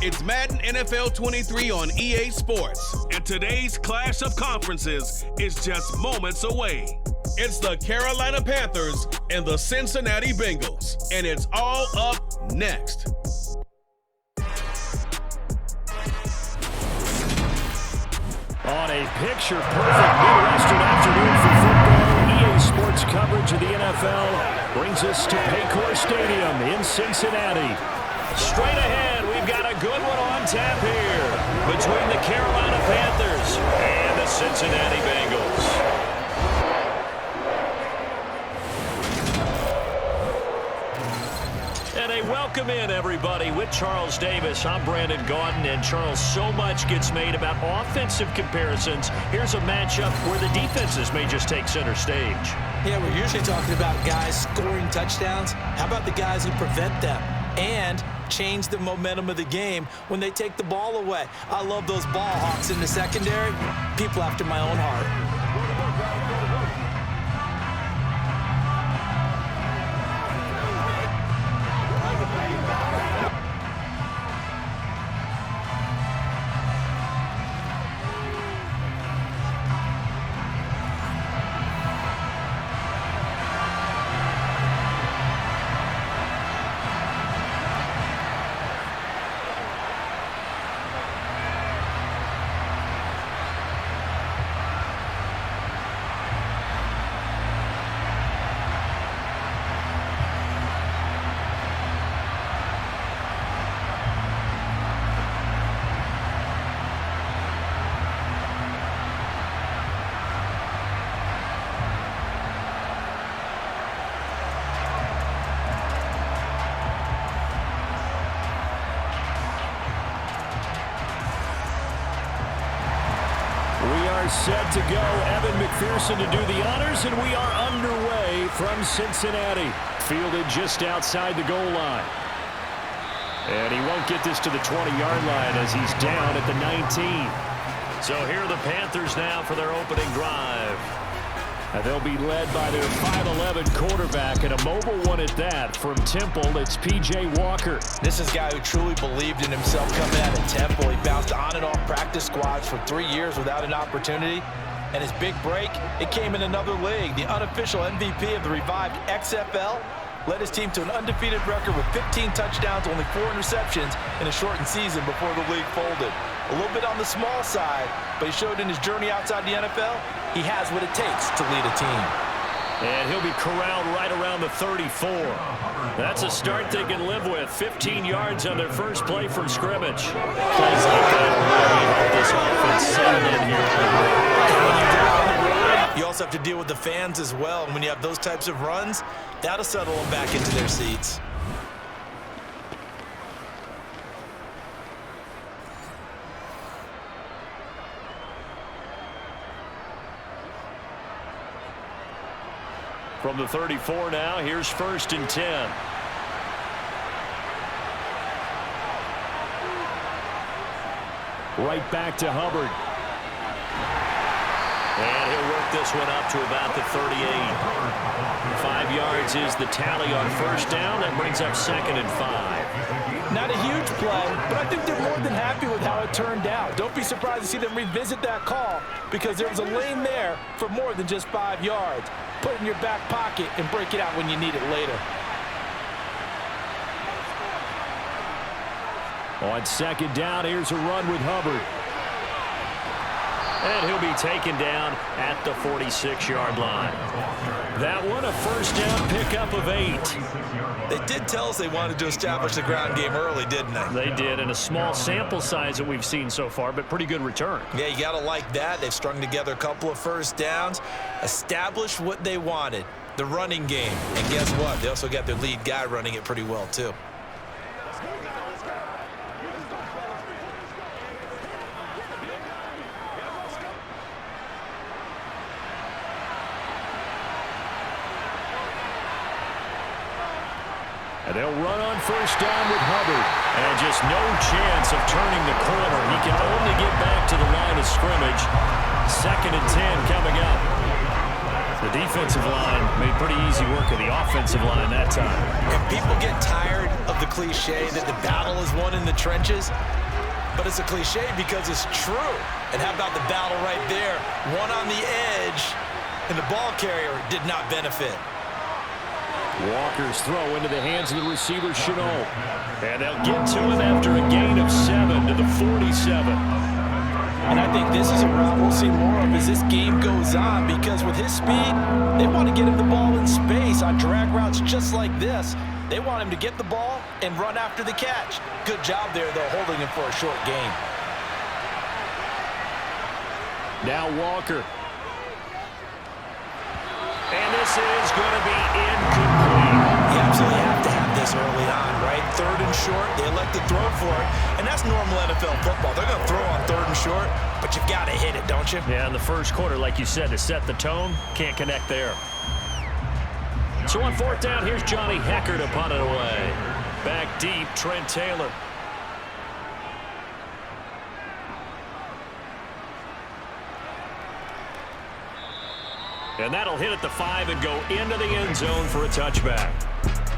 It's Madden NFL 23 on EA Sports. And today's clash of conferences is just moments away. It's the Carolina Panthers and the Cincinnati Bengals. And it's all up next. On a picture-perfect Midwestern afternoon for football, EA Sports coverage of the NFL brings us to Paycor Stadium in Cincinnati. Straight ahead, we've got a good one on tap here between the Carolina Panthers and the Cincinnati Bengals. And a welcome in, everybody, with Charles Davis. I'm Brandon Gaudin, and Charles, so much gets made about offensive comparisons. Here's a matchup where the defenses may just take center stage. Yeah, we're usually talking about guys scoring touchdowns. How about the guys who prevent them and change the momentum of the game when they take the ball away? I love those ball hawks in the secondary. People after my own heart. Set to go, Evan McPherson to do the honors, and we are underway from Cincinnati. Fielded just outside the goal line. And he won't get this to the 20-yard line as he's down at the 19. So here are the Panthers now for their opening drive. And they'll be led by their 5'11" quarterback, and a mobile one at that. From Temple, it's P.J. Walker. This is a guy who truly believed in himself coming out of Temple. He bounced on and off practice squads for 3 years without an opportunity. And his big break, it came in another league. The unofficial MVP of the revived XFL led his team to an undefeated record with 15 touchdowns, only 4 interceptions in a shortened season before the league folded. A little bit on the small side, but he showed in his journey outside the NFL, he has what it takes to lead a team. And he'll be corralled right around the 34. That's a start they can live with. 15 yards on their first play from scrimmage. Plays like that really help this offense settle in here. You also have to deal with the fans as well. And when you have those types of runs, that'll settle them back into their seats. From the 34 now, here's 1st and 10. Right back to Hubbard. And he'll work this one up to about the 38. 5 yards is the tally on first down. That brings up 2nd and 5. Not a huge play, but I think they're more than happy with how it turned out. Don't be surprised to see them revisit that call because there was a lane there for more than just 5 yards. Put it in your back pocket and break it out when you need it later. On 2nd down, here's a run with Hubbard. And he'll be taken down at the 46-yard line. That one, a first down pickup of 8. They did tell us they wanted to establish the ground game early, didn't they? They did, and a small sample size that we've seen so far, but pretty good return. Yeah, you got to like that. They've strung together a couple of first downs, established what they wanted, the running game. And guess what? They also got their lead guy running it pretty well, too. And they'll run on first down with Hubbard. And just no chance of turning the corner. He can only get back to the line of scrimmage. 2nd and 10 coming up. The The defensive line made pretty easy work of the offensive line that time. And people get tired of the cliche that the battle is won in the trenches, but it's a cliche because it's true. And how about the battle right there? One on the edge, and the ball carrier did not benefit. Walker's throw into the hands of the receiver, Chenault. And they'll get to him after a gain of 7 to the 47. And I think this is a route we'll see more of as this game goes on, because with his speed, they want to get him the ball in space on drag routes just like this. They want him to get the ball and run after the catch. Good job there, though, holding him for a short gain. Now Walker. And this is going to be incomplete. You absolutely have to have this early on, right? 3rd and short, they elect to throw for it, and that's normal NFL football. They're going to throw on 3rd and short, but you've got to hit it, don't you? Yeah, in the first quarter, like you said, to set the tone, can't connect there. So on 4th down, here's Johnny Hecker to punt it away. Back deep, Trent Taylor. And that'll hit at the 5 and go into the end zone for a touchback.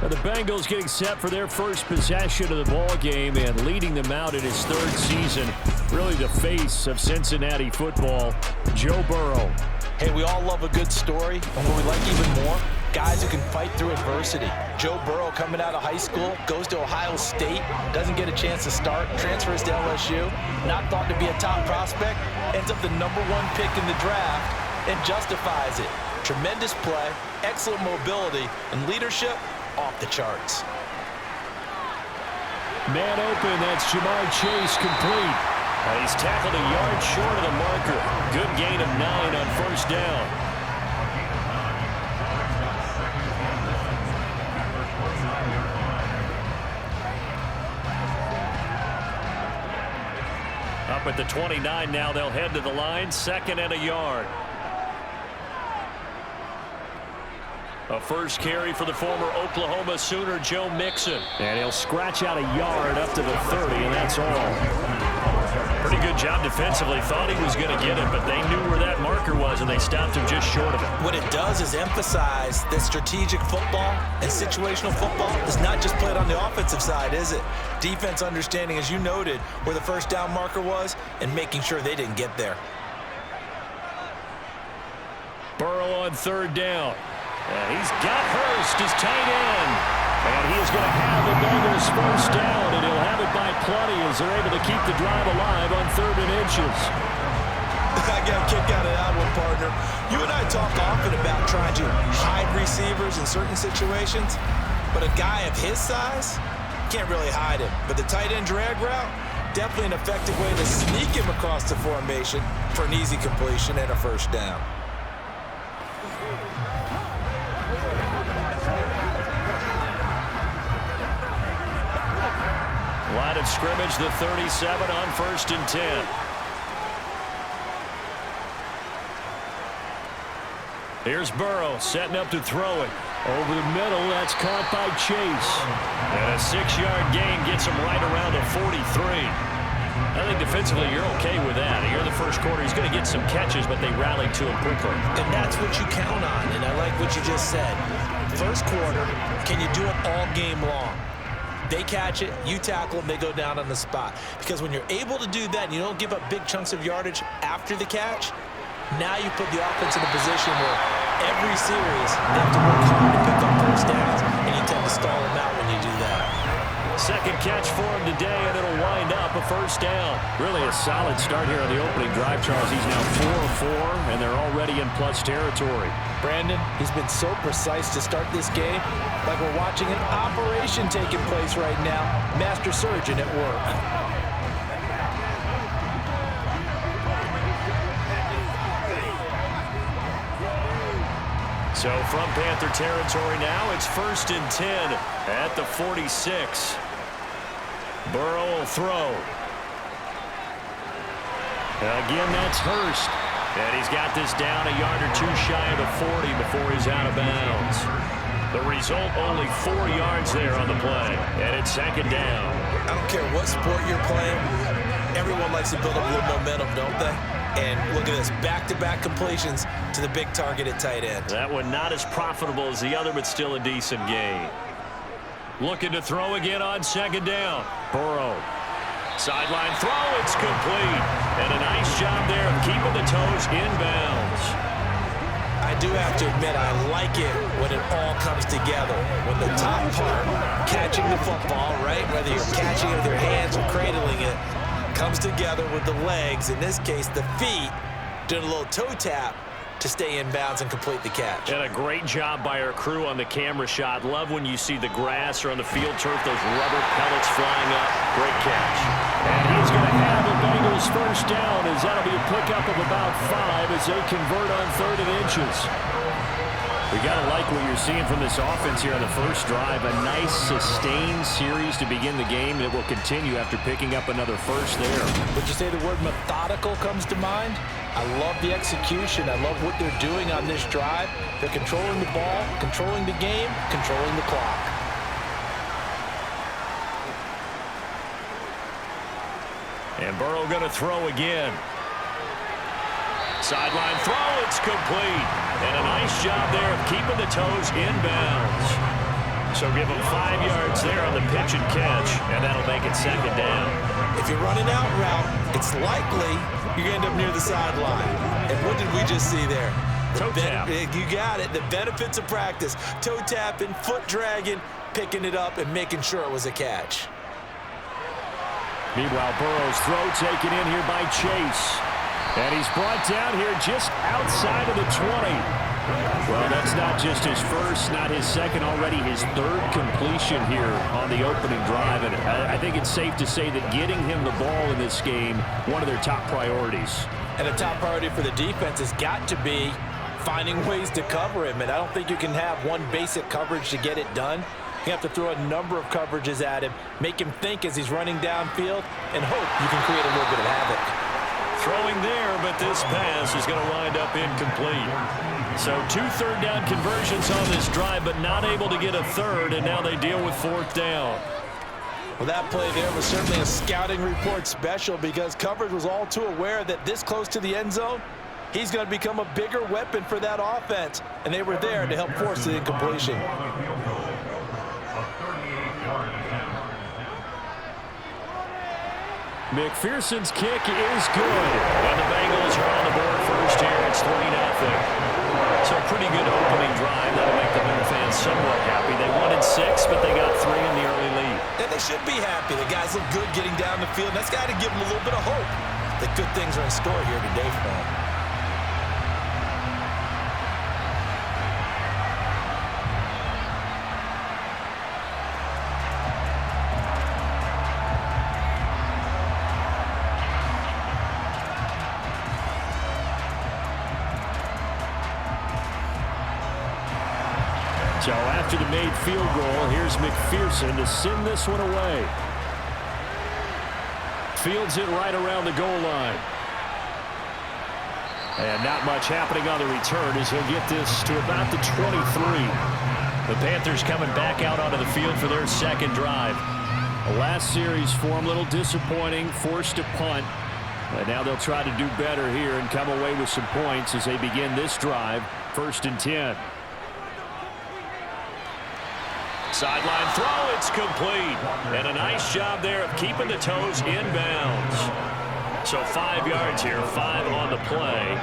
Now the Bengals getting set for their first possession of the ball game and leading them out in his 3rd season. Really the face of Cincinnati football, Joe Burrow. Hey, we all love a good story, and what we like even more, guys who can fight through adversity. Joe Burrow coming out of high school, goes to Ohio State, doesn't get a chance to start, transfers to LSU, not thought to be a top prospect, ends up the #1 pick in the draft, and justifies it. Tremendous play, excellent mobility, and leadership off the charts. Man open, that's Jamar Chase complete. He's tackled a yard short of the marker. Good gain of 9 on 1st down. Up at the 29 now, they'll head to the line, 2nd and a yard. A first carry for the former Oklahoma Sooner, Joe Mixon. And he'll scratch out a yard up to the 30, and that's all. Pretty good job defensively. Thought he was going to get it, but they knew where that marker was, and they stopped him just short of it. What it does is emphasize that strategic football and situational football is not just played on the offensive side, is it? Defense understanding, as you noted, where the 1st down marker was and making sure they didn't get there. Burrow on 3rd down. And he's got Hurst, his tight end. And he is going to have the Bengals 1st down, and he'll have it by plenty as they're able to keep the drive alive on 3rd and inches. I got a kick out of that one, partner. You and I talk often about trying to hide receivers in certain situations, but a guy of his size can't really hide him. But the tight end drag route, definitely an effective way to sneak him across the formation for an easy completion and a 1st down. Line of scrimmage, the 37 on 1st and 10. Here's Burrow setting up to throw it. Over the middle, that's caught by Chase. And a 6-yard gain gets him right around a 43. I think defensively you're okay with that. Here in the 1st quarter, he's going to get some catches, but they rallied to him quickly. And that's what you count on, and I like what you just said. 1st quarter, can you do it all game long? They catch it, you tackle them, they go down on the spot. Because when you're able to do that and you don't give up big chunks of yardage after the catch, now you put the offense in a position where every series they have to work hard to pick up 1st downs, and you tend to stall them out when you do that. 2nd catch for him today, and it'll wind up a 1st down. Really a solid start here on the opening drive, Charles. He's now 4 of 4, and they're already in plus territory. Brandon, he's been so precise to start this game, like we're watching an operation taking place right now. Master surgeon at work. So from Panther territory now, it's 1st and 10 at the 46. Burrow will throw. Again, that's Hurst. And he's got this down a yard or 2 shy of the 40 before he's out of bounds. The result, only 4 yards there on the play. And it's 2nd down. I don't care what sport you're playing. Everyone likes to build up a little momentum, don't they? And look at this, back-to-back completions to the big target at tight end. That one not as profitable as the other, but still a decent gain. Looking to throw again on second down. Burrow. Sideline throw, it's complete. And a nice job there of keeping the toes inbounds. I do have to admit, I like it when it all comes together. When the top part, catching the football, right, whether you're catching it with your hands or cradling it, comes together with the legs, in this case the feet, doing a little toe tap to stay in bounds and complete the catch. And a great job by our crew on the camera shot. Love when you see the grass or on the field turf, those rubber pellets flying up. Great catch. And he's going to have the Bengals first down, as that'll be a pickup of about 5 as they convert on 3rd and inches. We got to like what you're seeing from this offense here on the first drive. A nice sustained series to begin the game, and it will continue after picking up another first there. Would you say the word methodical comes to mind? I love the execution. I love what they're doing on this drive. They're controlling the ball, controlling the game, controlling the clock. And Burrow going to throw again. Sideline throw, it's complete. And a nice job there of keeping the toes inbounds. So give him 5 yards there on the pitch and catch, and that'll make it second down. If you're running out route, it's likely you're going to end up near the sideline. And what did we just see there? Toe tap. You got it. The benefits of practice. Toe tapping, foot dragging, picking it up, and making sure it was a catch. Meanwhile, Burrow's throw taken in here by Chase. And he's brought down here just outside of the 20. Well, that's not just his first, not his second, already his 3rd completion here on the opening drive. And I think it's safe to say that getting him the ball in this game, one of their top priorities. And a top priority for the defense has got to be finding ways to cover him. And I don't think you can have one basic coverage to get it done. You have to throw a number of coverages at him, make him think as he's running downfield, and hope you can create a little bit of havoc. Throwing there, but this pass is going to wind up incomplete. So 2 third-down conversions on this drive, but not able to get a third, and now they deal with 4th down. Well, that play there was certainly a scouting report special, because coverage was all too aware that this close to the end zone, he's going to become a bigger weapon for that offense, and they were there to help force the incompletion. McPherson's kick is good. And the Bengals are on the board first here. It's 3-0. So pretty good opening drive. That'll make the Bear fans somewhat happy. They wanted 6, but they got 3 in the early lead. And they should be happy. The guys look good getting down the field. That's got to give them a little bit of hope that good things are in store here today for them. So after the made field goal, here's McPherson to send this one away. Fields it right around the goal line. And not much happening on the return as he'll get this to about the 23. The Panthers coming back out onto the field for their 2nd drive. The last series for them, a little disappointing, forced a punt. But now they'll try to do better here and come away with some points as they begin this drive, 1st and 10. Sideline throw, it's complete. And a nice job there of keeping the toes inbounds. So 5 yards here, 5 on the play.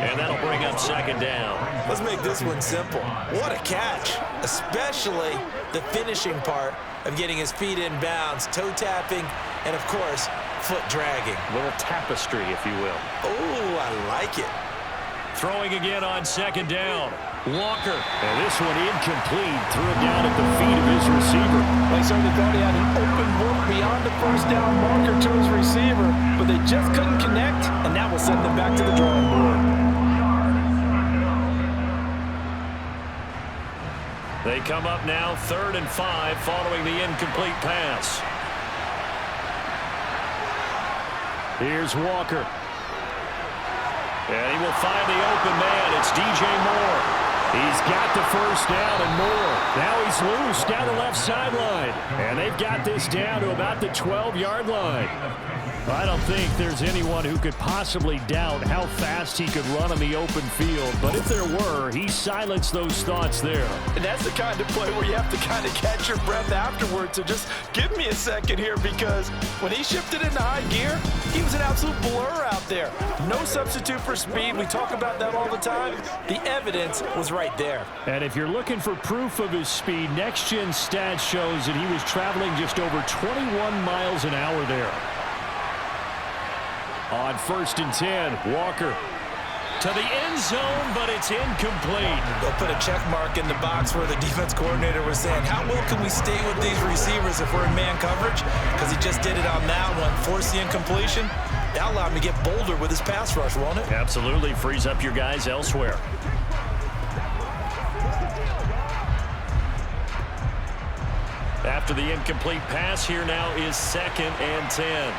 And that'll bring up 2nd down. Let's make this one simple. What a catch, especially the finishing part of getting his feet in bounds, toe tapping, and of course, foot dragging. A little tapestry, if you will. Oh, I like it. Throwing again on 2nd down. Walker. And this one incomplete. Threw it down at the feet of his receiver. They certainly thought he had an open look beyond the 1st down marker to his receiver, but they just couldn't connect, and that will send them back to the drawing board. They come up now 3rd and 5 following the incomplete pass. Here's Walker. And he will find the open man. It's DJ Moore. He's got the first down and more. Now he's loose down the left sideline. And they've got this down to about the 12-yard line. I don't think there's anyone who could possibly doubt how fast he could run on the open field. But if there were, he silenced those thoughts there. And that's the kind of play where you have to kind of catch your breath afterwards. So just give me a second here, because when he shifted into high gear, he was an absolute blur out there. No substitute for speed. We talk about that all the time. The evidence was right there. And if you're looking for proof of his speed, next-gen stats shows that he was traveling just over 21 miles an hour there. On 1st and 10, Walker to the end zone, but it's incomplete. They'll put a check mark in the box where the defense coordinator was saying, how well can we stay with these receivers if we're in man coverage? Because he just did it on that one, forced the incompletion. That allowed him to get bolder with his pass rush, won't it? Absolutely, frees up your guys elsewhere. After the incomplete pass, here now is 2nd and 10.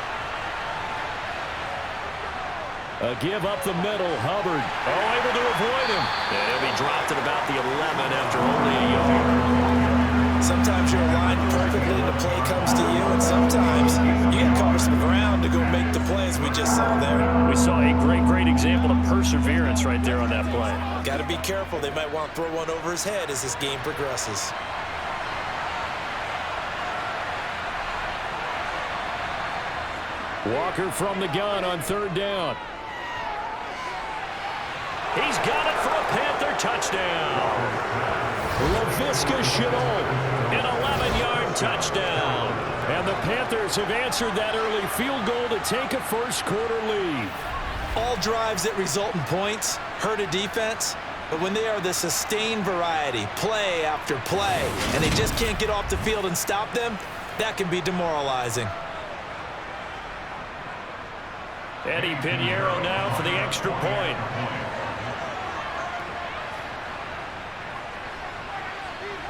A give up the middle, Hubbard. Oh, able to avoid him. And he'll be dropped at about the 11 after only a yard. Sometimes you're aligned perfectly and the play comes to you, and sometimes you get covered some ground to go make the plays we just saw there. We saw a great example of perseverance right there on that play. Got to be careful. They might want to throw one over his head as this game progresses. Walker from the gun on 3rd down. He's got it for a Panther touchdown. Laviska Shenault, an 11-yard touchdown. And the Panthers have answered that early field goal to take a first-quarter lead. All drives that result in points hurt a defense, but when they are the sustained variety, play after play, and they just can't get off the field and stop them, that can be demoralizing. Eddie Pinheiro now for the extra point.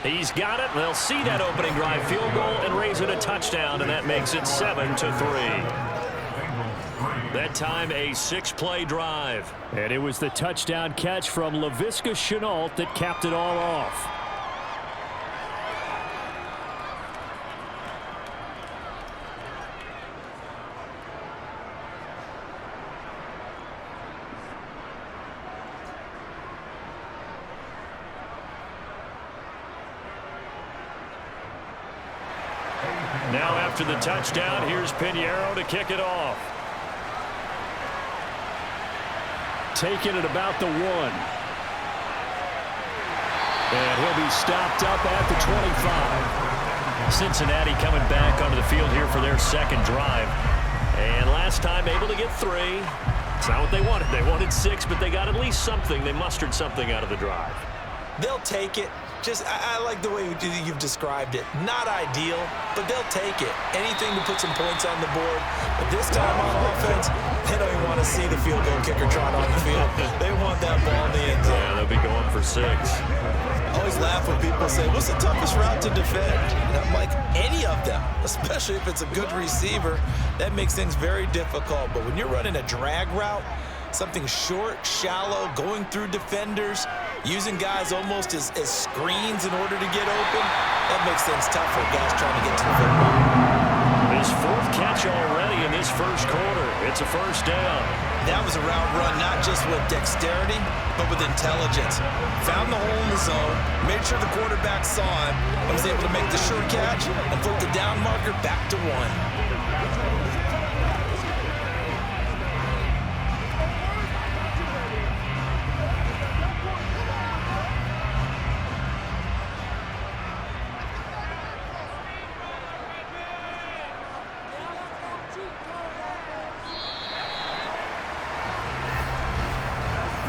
He's got it. They'll see that opening drive field goal and raise it a touchdown, and that makes it 7-3. That time a 6-play drive. And it was the touchdown catch from Laviska Shenault that capped it all off. Now after the touchdown, here's Pinheiro to kick it off. Taking it about the 1. And he'll be stopped up at the 25. Cincinnati coming back onto the field here for their 2nd drive. And last time able to get 3. It's not what they wanted. They wanted 6, but they got at least something. They mustered something out of the drive. They'll take it. I like the way you've described it. Not ideal, but they'll take it. Anything to put some points on the board. But this time on offense, they don't even want to see the field goal kicker trot on the field. They want that ball in the end zone. Yeah, they'll be going for 6. I always laugh when people say, what's the toughest route to defend? And I'm like, any of them, especially if it's a good receiver. That makes things very difficult. But when you're running a drag route, something short, shallow, going through defenders, using guys almost as screens in order to get open, that makes things tough for guys trying to get to the football. His 4th catch already in this first quarter. It's a first down. That was a route run not just with dexterity, but with intelligence. Found the hole in the zone, made sure the quarterback saw him, and was able to make the sure catch and flip the down marker back to 1.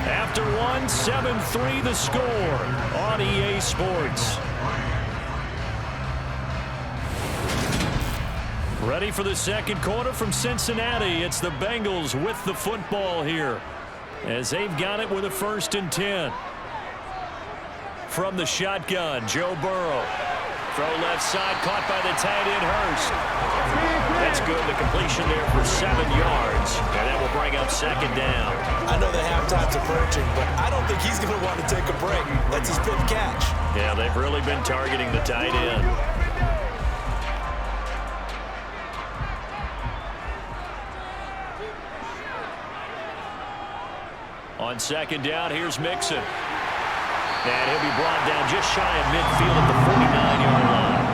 After 7-3 the score on EA Sports. Ready for the 2nd quarter from Cincinnati. It's the Bengals with the football here as they've got it with a 1st and 10. From the shotgun, Joe Burrow. Throw left side, caught by the tight end Hurst. That's good. The completion there for 7 yards. And that will bring up second down. I know the halftime's approaching, but I don't think he's going to want to take a break. That's his fifth catch. Yeah, they've really been targeting the tight end. On second down, here's Mixon. And he'll be brought down just shy of midfield at the 49-yard line.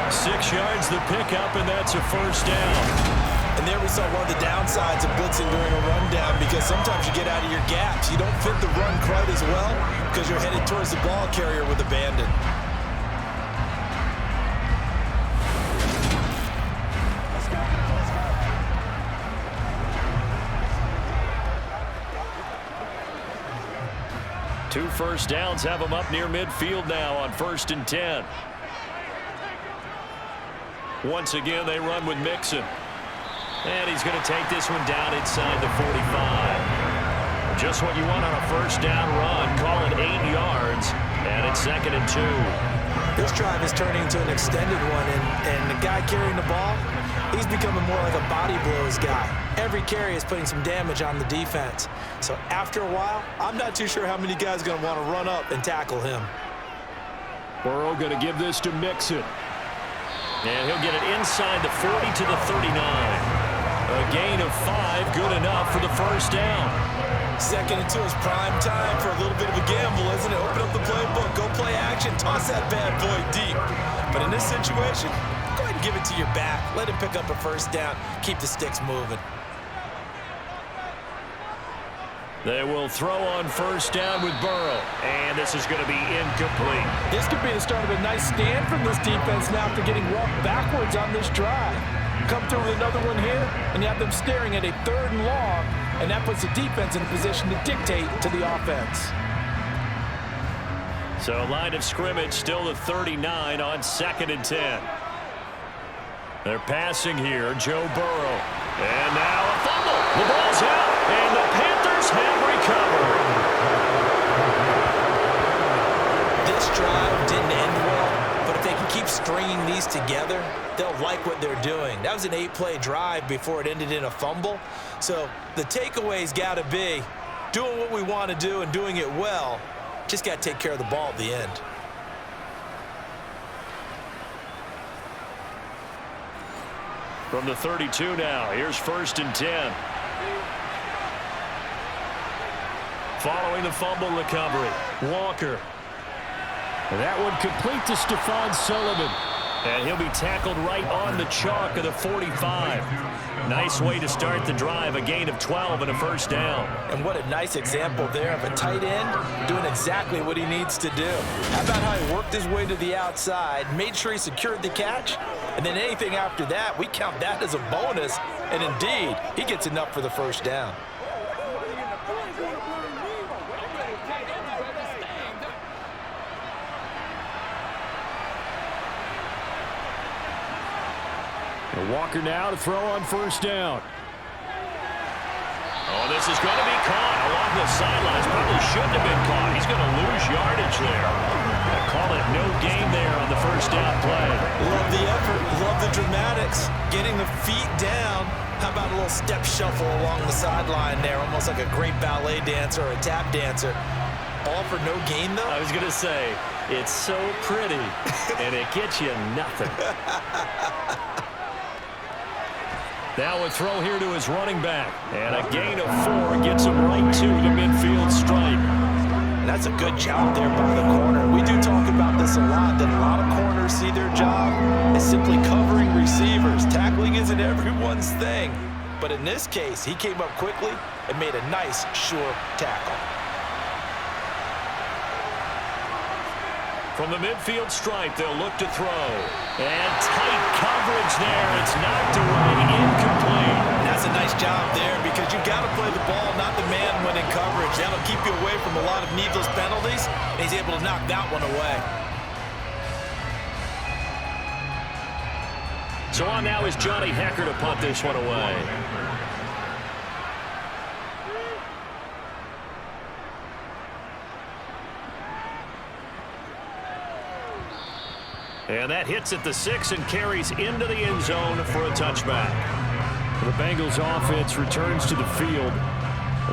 6 yards the pickup, and that's a first down. And there we saw one of the downsides of blitzing during a rundown, because sometimes you get out of your gaps. You don't fit the run quite as well because you're headed towards the ball carrier with abandon. Two first downs have them up near midfield now on 1st and 10. Once again, they run with Mixon. And he's going to take this one down inside the 45. Just what you want on a first down run. Call it 8 yards. And it's 2nd and 2. This drive is turning into an extended one, and the guy carrying the ball, he's becoming more like a body blows guy. Every carry is putting some damage on the defense. So after a while, I'm not too sure how many guys are going to want to run up and tackle him. Burrow going to give this to Mixon. And he'll get it inside the 40 to the 39. A gain of 5, good enough for the first down. 2nd and 2 is prime time for a little bit of a gamble, isn't it? Open up the playbook, go play action, toss that bad boy deep. But in this situation, go ahead and give it to your back. Let him pick up a first down. Keep the sticks moving. They will throw on first down with Burrow. And this is going to be incomplete. This could be the start of a nice stand from this defense now after getting walked backwards on this drive. Come through with another one here, and you have them staring at a 3rd and long, and that puts the defense in a position to dictate to the offense. So line of scrimmage still the 39 on 2nd and 10. They're passing here, Joe Burrow. And now a fumble. The ball's out, and the Panthers have recovered. This drive didn't end well, but if they can keep stringing these together, they'll like what they're doing. That was an 8-play drive before it ended in a fumble. So the takeaway's got to be doing what we want to do and doing it well. Just got to take care of the ball at the end. From the 32 now, here's 1st and 10. Following the fumble recovery, Walker. And that one complete to Stephon Sullivan. And he'll be tackled right on the chalk of the 45. Nice way to start the drive, a gain of 12 and a first down. And what a nice example there of a tight end doing exactly what he needs to do. How about how he worked his way to the outside, made sure he secured the catch, and then anything after that, we count that as a bonus. And indeed, he gets enough for the first down. Walker now to throw on first down. Oh, this is going to be caught along the sidelines. Probably shouldn't have been caught. He's going to lose yardage there. I call it no gain there on the first down play. Love the effort. Love the dramatics. Getting the feet down. How about a little step shuffle along the sideline there, almost like a great ballet dancer or a tap dancer. All for no gain, though? I was going to say, it's so pretty, and it gets you nothing. Now a throw here to his running back. And a gain of 4 gets him right to the midfield stripe. And that's a good job there by the corner. We do talk about this a lot, that a lot of corners see their job as simply covering receivers. Tackling isn't everyone's thing. But in this case, he came up quickly and made a nice, sure tackle. From the midfield stripe, they'll look to throw. And tight coverage there. It's knocked away, incomplete. And that's a nice job there because you've got to play the ball, not the man when in coverage. That'll keep you away from a lot of needless penalties. And he's able to knock that one away. So on now is Johnny Hecker to punt this one away. And that hits at the 6 and carries into the end zone for a touchback. The Bengals offense returns to the field.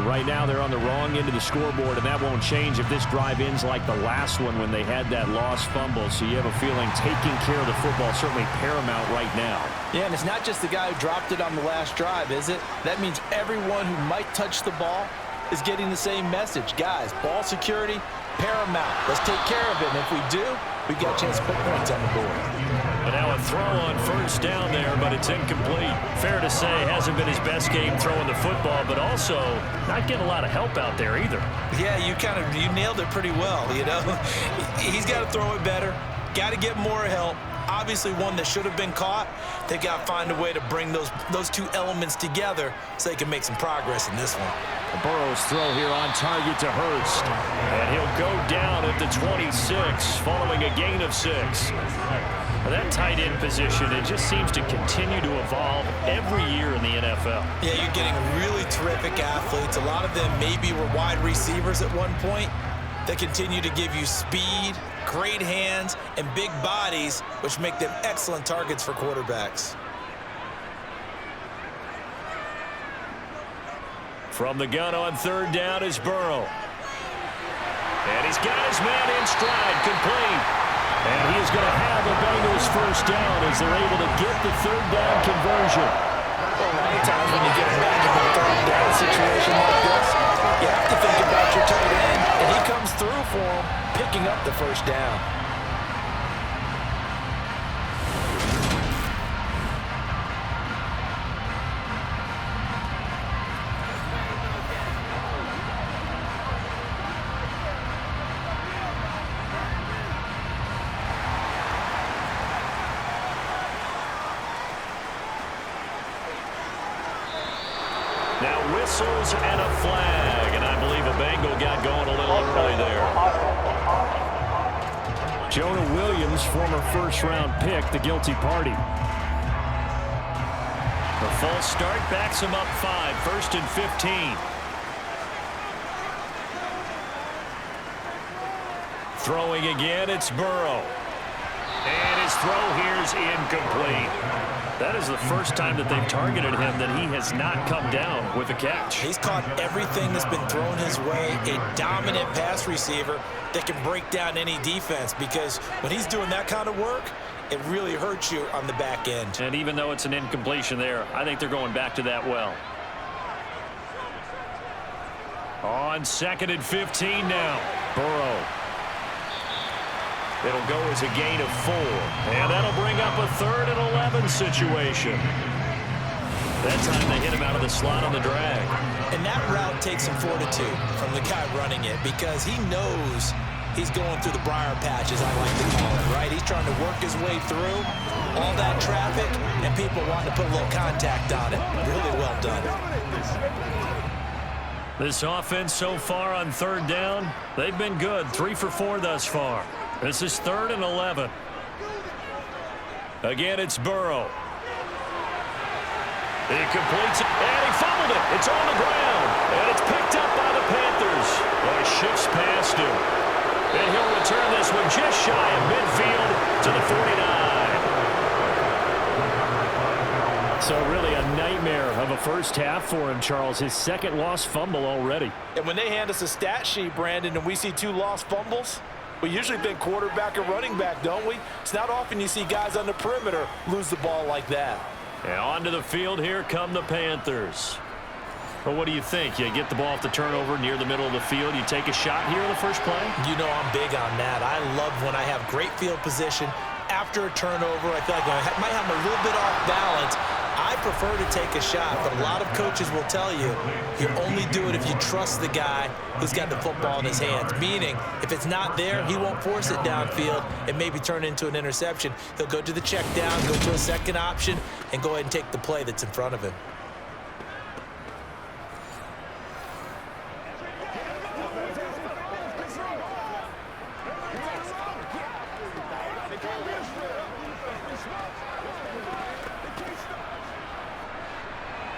Right now they're on the wrong end of the scoreboard, and that won't change if this drive ends like the last one when they had that lost fumble. So you have a feeling taking care of the football is certainly paramount right now. Yeah, and it's not just the guy who dropped it on the last drive, is it? That means everyone who might touch the ball is getting the same message. Guys, ball security, paramount. Let's take care of it. And if we do, we got a chance to put points on the board. And now a throw on first down there, but it's incomplete. Fair to say, hasn't been his best game throwing the football, but also not getting a lot of help out there either. Yeah, you nailed it pretty well, you know. He's got to throw it better, got to get more help. Obviously one that should have been caught. They've got to find a way to bring those two elements together so they can make some progress in this one. Burrow's throw here on target to Hurst. And he'll go down at the 26 following a gain of 6. That tight end position, it just seems to continue to evolve every year in the NFL. Yeah, you're getting really terrific athletes. A lot of them maybe were wide receivers at one point. They continue to give you speed, great hands, and big bodies, which make them excellent targets for quarterbacks. From the gun on third down is Burrow. And he's got his man in stride, complete. And he is going to have the Bengals first down as they're able to get the third down conversion. Well, many times when you get back in a third down situation like this, you have to think about your tight end, and he comes through for him, picking up the first down. Now whistles and a flag, and I believe a Bengal got going a little early there. Jonah Williams, former first-round pick, the guilty party. The false start backs him up 5, 1st and 15. Throwing again, it's Burrow. And his throw here is incomplete. That is the first time that they've targeted him that he has not come down with a catch. He's caught everything that's been thrown his way, a dominant pass receiver that can break down any defense, because when he's doing that kind of work, it really hurts you on the back end. And even though it's an incompletion there, I think they're going back to that well. On 2nd and 15 now, Burrow. It'll go as a gain of 4. And that'll bring up a 3rd and 11 situation. That time they hit him out of the slot on the drag. And that route takes some fortitude from the guy running it, because he knows he's going through the briar patch, as I like to call it, right? He's trying to work his way through all that traffic and people wanting to put a little contact on it. Really well done. This offense so far on 3rd down, they've been good. 3 for 4 thus far. This is 3rd and 11. Again, it's Burrow. He completes it, and he fumbled it. It's on the ground, and it's picked up by the Panthers. Well, he shifts past him. And he'll return this one just shy of midfield to the 49. So really a nightmare of a first half for him, Charles. His 2nd lost fumble already. And when they hand us a stat sheet, Brandon, and we see 2 lost fumbles, we usually think quarterback or running back, don't we? It's not often you see guys on the perimeter lose the ball like that. And onto the field, here come the Panthers. Well, what do you think? You get the ball off the turnover near the middle of the field. You take a shot here in the first play? You know I'm big on that. I love when I have great field position. After a turnover, I feel like I might have a little bit off balance. I prefer to take a shot, but a lot of coaches will tell you only do it if you trust the guy who's got the football in his hands. Meaning, if it's not there, he won't force it downfield and maybe turn it into an interception. He'll go to the check down, go to a second option, and go ahead and take the play that's in front of him.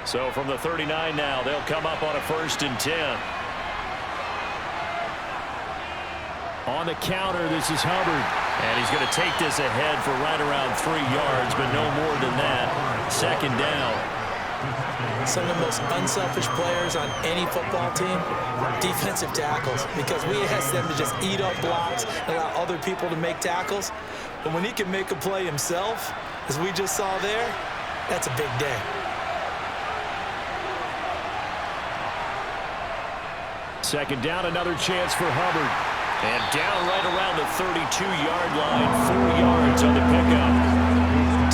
So from the 39 now, they'll come up on a 1st and 10. On the counter, this is Hubbard. And he's going to take this ahead for right around 3 yards, but no more than that. Second down. Some of the most unselfish players on any football team, defensive tackles, because we ask them to just eat up blocks and allow other people to make tackles. But when he can make a play himself, as we just saw there, that's a big day. Second down, another chance for Hubbard. And down right around the 32-yard line, 4 yards on the pickup.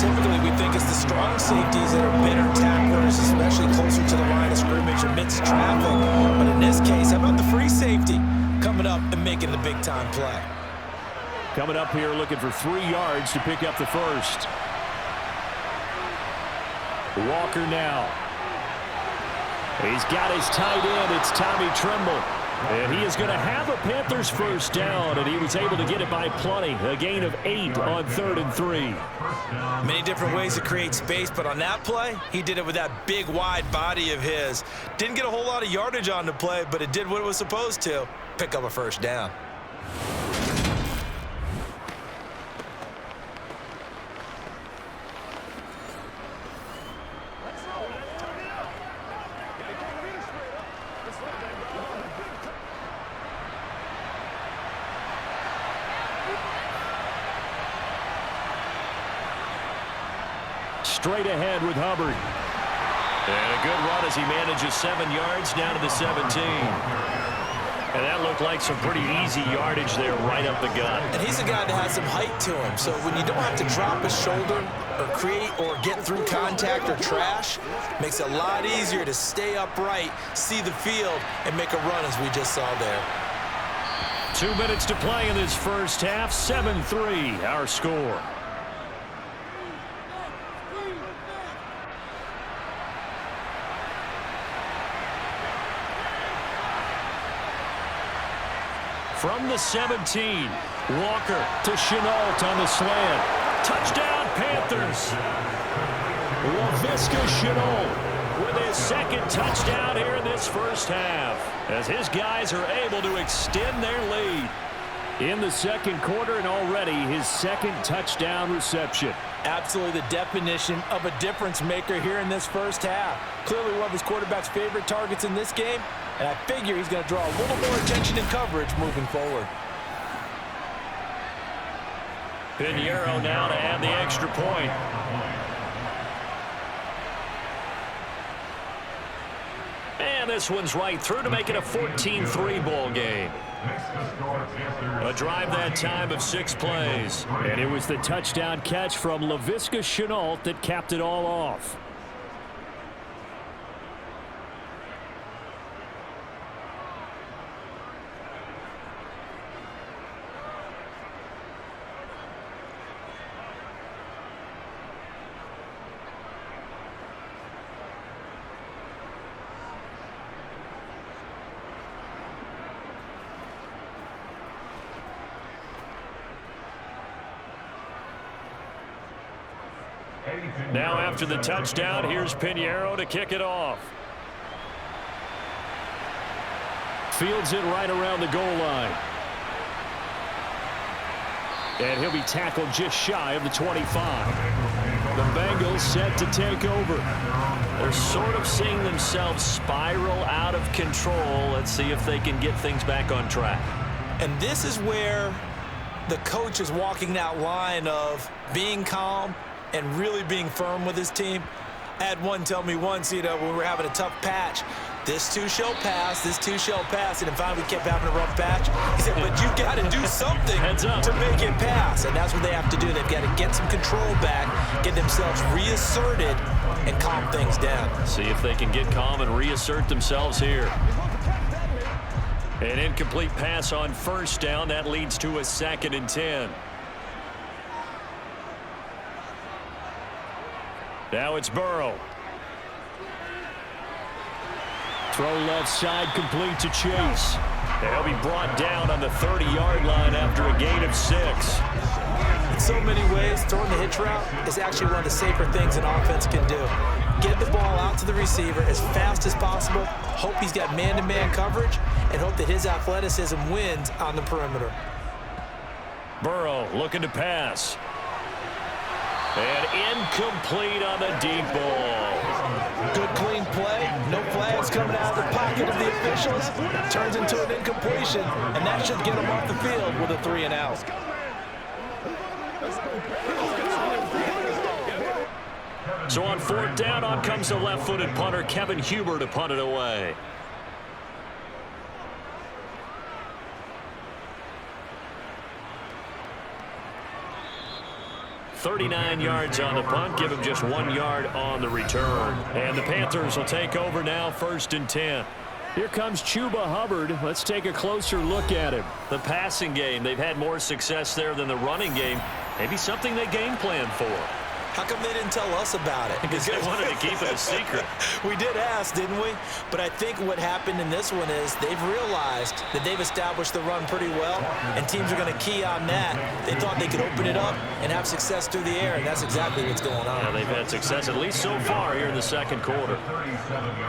Typically, we think it's the strong safeties that are better tacklers, especially closer to the line of scrimmage amidst traffic. But in this case, how about the free safety coming up and making the big-time play? Coming up here looking for 3 yards to pick up the first. Walker now. He's got his tight end. It's Tommy Tremble. And he is going to have a Panthers first down, and he was able to get it by plenty. A gain of 8 on 3rd and 3. Many different ways to create space, but on that play, he did it with that big, wide body of his. Didn't get a whole lot of yardage on the play, but it did what it was supposed to. Pick up a first down. Straight ahead with Hubbard. And a good run as he manages 7 yards down to the 17. And that looked like some pretty easy yardage there right up the gut. And he's a guy that has some height to him, so when you don't have to drop his shoulder or create or get through contact or trash, makes it a lot easier to stay upright, see the field, and make a run as we just saw there. 2 minutes to play in this first half. 7-3 our score. From the 17, Walker to Chenault on the slant. Touchdown, Panthers. Laviska Shenault with his second touchdown here in this first half, as his guys are able to extend their lead in the second quarter, and already his second touchdown reception. Absolutely the definition of a difference maker here in this first half. Clearly one of his quarterback's favorite targets in this game, and I figure he's going to draw a little more attention and coverage moving forward. Pinheiro now to add the extra point. And this one's right through to make it a 14-3 ball game. A drive that time of 6 plays. And it was the touchdown catch from Laviska Shenault that capped it all off. Now after the touchdown, here's Pinheiro to kick it off. Fields it right around the goal line. And he'll be tackled just shy of the 25. The Bengals set to take over. They're sort of seeing themselves spiral out of control. Let's see if they can get things back on track. And this is where the coach is walking that line of being calm and really being firm with his team. I had one tell me once, when we were having a tough patch, this too shall pass, this too shall pass, and finally we kept having a rough patch. He said, but you've got to do something to make it pass, and that's what they have to do. They've got to get some control back, get themselves reasserted, and calm things down. See if they can get calm and reassert themselves here. An incomplete pass on first down. That leads to a 2nd and 10. Now it's Burrow. Throw left side, complete to Chase. They'll be brought down on the 30-yard line after a gain of 6. In so many ways, throwing the hitch route is actually one of the safer things an offense can do. Get the ball out to the receiver as fast as possible, hope he's got man-to-man coverage, and hope that his athleticism wins on the perimeter. Burrow looking to pass. And incomplete on the deep ball. Good clean play. No flags coming out of the pocket of the officials. Turns into an incompletion, and that should get them off the field with a 3-and-out. So on 4th down, on comes the left-footed punter, Kevin Huber, to punt it away. "39 yards on the punt, give him just 1 yard on the return. And the Panthers will take over now, 1st and 10. Here comes Chuba Hubbard. Let's take a closer look at him. The passing game, they've had more success there than the running game. Maybe something they game plan for. How come they didn't tell us about it? Because they wanted to keep it a secret. We did ask, didn't we? But I think what happened in this one is they've realized that they've established the run pretty well, and teams are going to key on that. They thought they could open it up and have success through the air, and that's exactly what's going on. Yeah, they've had success, at least so far, here in the 2nd quarter.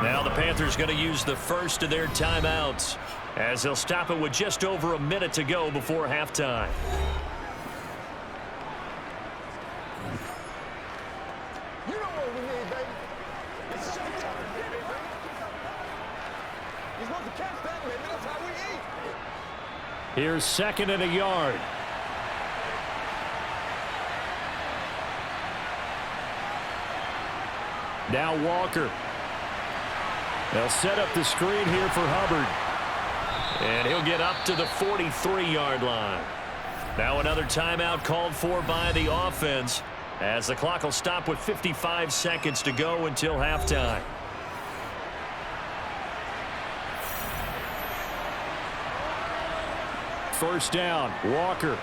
Now the Panthers going to use the first of their timeouts, as they'll stop it with just over a minute to go before halftime. Here's 2nd and a yard. Now Walker. They'll set up the screen here for Hubbard. And he'll get up to the 43-yard line. Now another timeout called for by the offense, as the clock will stop with 55 seconds to go until halftime. First down, Walker.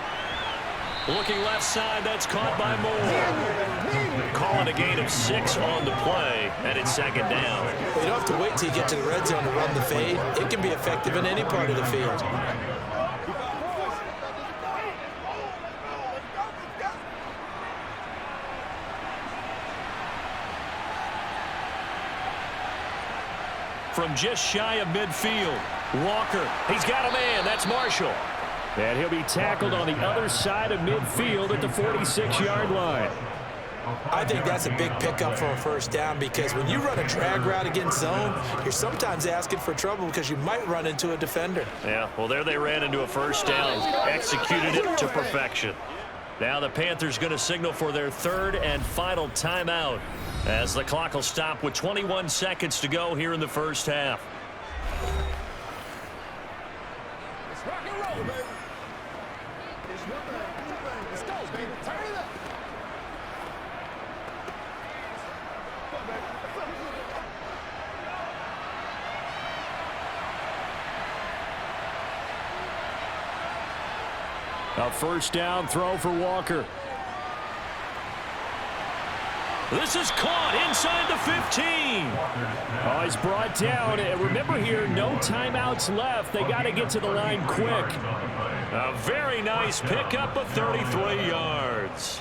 Looking left side, that's caught by Moore. Calling a gain of 6 on the play, and it's 2nd down. You don't have to wait till you get to the red zone to run the fade. It can be effective in any part of the field. From just shy of midfield, Walker. He's got a man. That's Marshall. And he'll be tackled on the other side of midfield at the 46-yard line. I think that's a big pickup for a first down, because when you run a drag route against zone, you're sometimes asking for trouble because you might run into a defender. Yeah, well, there they ran into a first down, executed it to perfection. Now the Panthers going to signal for their 3rd and final timeout, as the clock will stop with 21 seconds to go here in the first half. Let's rock and roll, baby. Let's go, baby. Turn it up. A first down throw for Walker. This is caught inside the 15. Oh, he's brought down. And remember here, no timeouts left. They got to get to the line quick. A very nice pickup of 33 yards.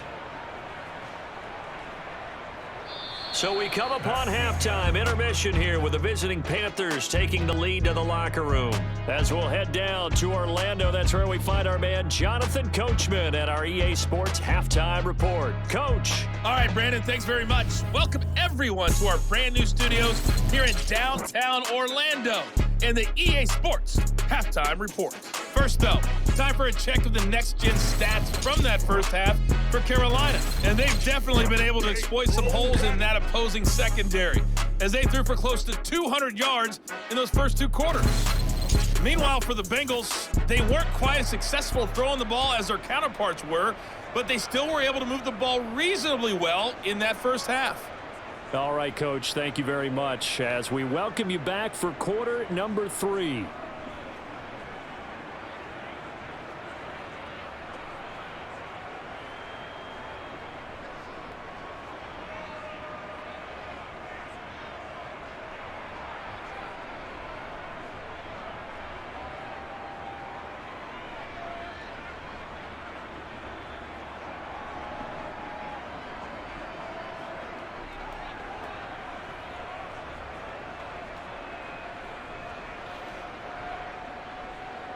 So we come upon halftime, intermission here with the visiting Panthers taking the lead to the locker room. As we'll head down to Orlando, that's where we find our man Jonathan Coachman at our EA Sports Halftime Report. Coach. All right, Brandon, thanks very much. Welcome everyone to our brand new studios here in downtown Orlando and the EA Sports Halftime Report. First, though, time for a check of the next-gen stats from that first half for Carolina. And they've definitely been able to exploit some holes in that opposing secondary, as they threw for close to 200 yards in those first 2 quarters. Meanwhile, for the Bengals, they weren't quite as successful throwing the ball as their counterparts were, but they still were able to move the ball reasonably well in that first half. All right, Coach, thank you very much as we welcome you back for quarter number 3.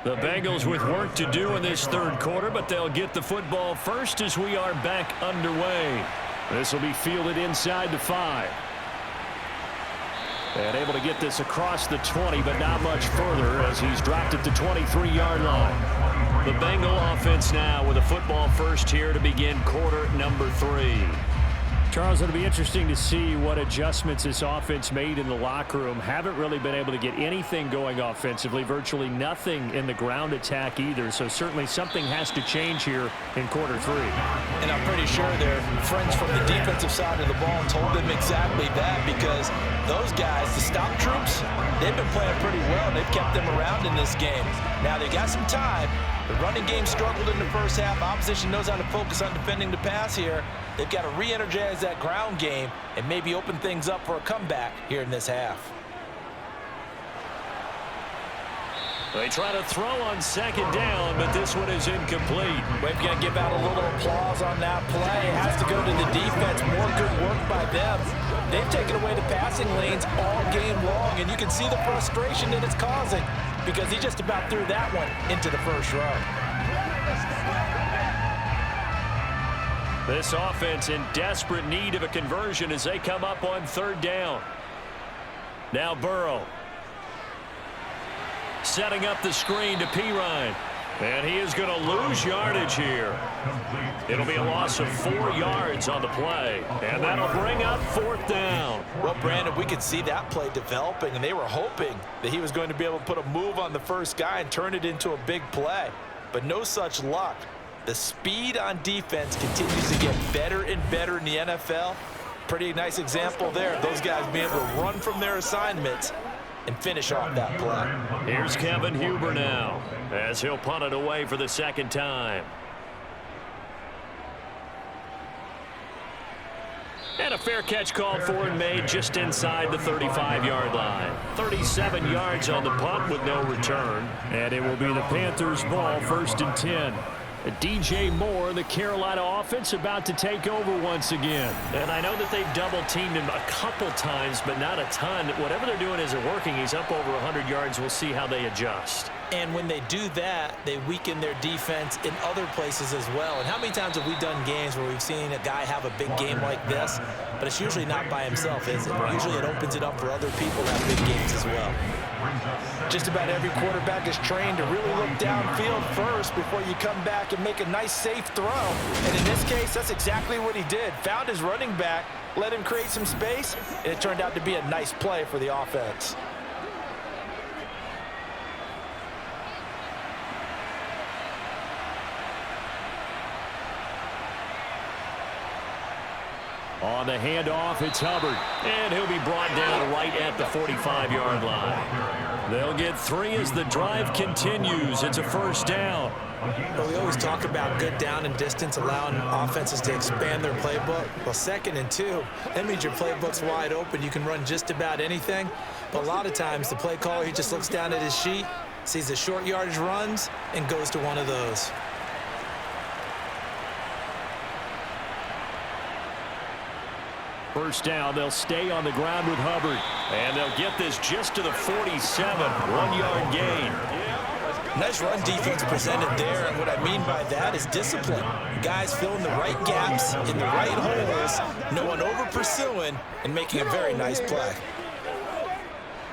The Bengals with work to do in this third quarter, but they'll get the football first as we are back underway. This will be fielded inside the 5. And able to get this across the 20, but not much further as he's dropped at the 23-yard line. The Bengal offense now with a football first here to begin quarter number 3. Charles, it'll be interesting to see what adjustments this offense made in the locker room. Haven't really been able to get anything going offensively, virtually nothing in the ground attack either. So certainly something has to change here in quarter 3. And I'm pretty sure their friends from the defensive side of the ball told them exactly that, because those guys, the stop troops, they've been playing pretty well. They've kept them around in this game. Now they got some time. The running game struggled in the first half. Opposition knows how to focus on defending the pass here. They've got to re-energize that ground game and maybe open things up for a comeback here in this half. They try to throw on second down, but this one is incomplete. We've got to give out a little applause on that play. It has to go to the defense. More good work by them. They've taken away the passing lanes all game long, and you can see the frustration that it's causing because he just about threw that one into the first row. This offense in desperate need of a conversion as they come up on third down. Now Burrow. Setting up the screen to Pirine. And he is going to lose yardage here. It'll be a loss of 4 yards on the play. And that'll bring up fourth down. Well, Brandon, we could see that play developing, and they were hoping that he was going to be able to put a move on the first guy and turn it into a big play. But no such luck. The speed on defense continues to get better and better in the NFL. Pretty nice example there of those guys being able to run from their assignments and finish off that play. Here's Kevin Huber now as he'll punt it away for the second time. And a fair catch called for and made just inside the 35-yard line. 37 yards on the punt with no return. And it will be the Panthers' ball, 1st and 10. DJ Moore, the Carolina offense, about to take over once again. And I know that they've double-teamed him a couple times, but not a ton. Whatever they're doing isn't working. He's up over 100 yards. We'll see how they adjust. And when they do that, they weaken their defense in other places as well. And how many times have we done games where we've seen a guy have a big game like this, but it's usually not by himself, is it? Usually it opens it up for other people to have big games as well. Just about every quarterback is trained to really look downfield first before you come back and make a nice, safe throw. And in this case, that's exactly what he did. Found his running back, let him create some space, and it turned out to be a nice play for the offense. On the handoff, it's Hubbard. And he'll be brought down right at the 45-yard line. They'll get 3 as the drive continues. It's a first down. Well, we always talk about good down and distance, allowing offenses to expand their playbook. Well, 2nd and 2, that means your playbook's wide open. You can run just about anything. But a lot of times, the play caller, he just looks down at his sheet, sees the short yardage runs, and goes to one of those. First down, they'll stay on the ground with Hubbard. And they'll get this just to the 47, 1-yard gain. Nice run defense presented there, and what I mean by that is discipline. Guys filling the right gaps in the right holes, no one over-pursuing, and making a very nice play.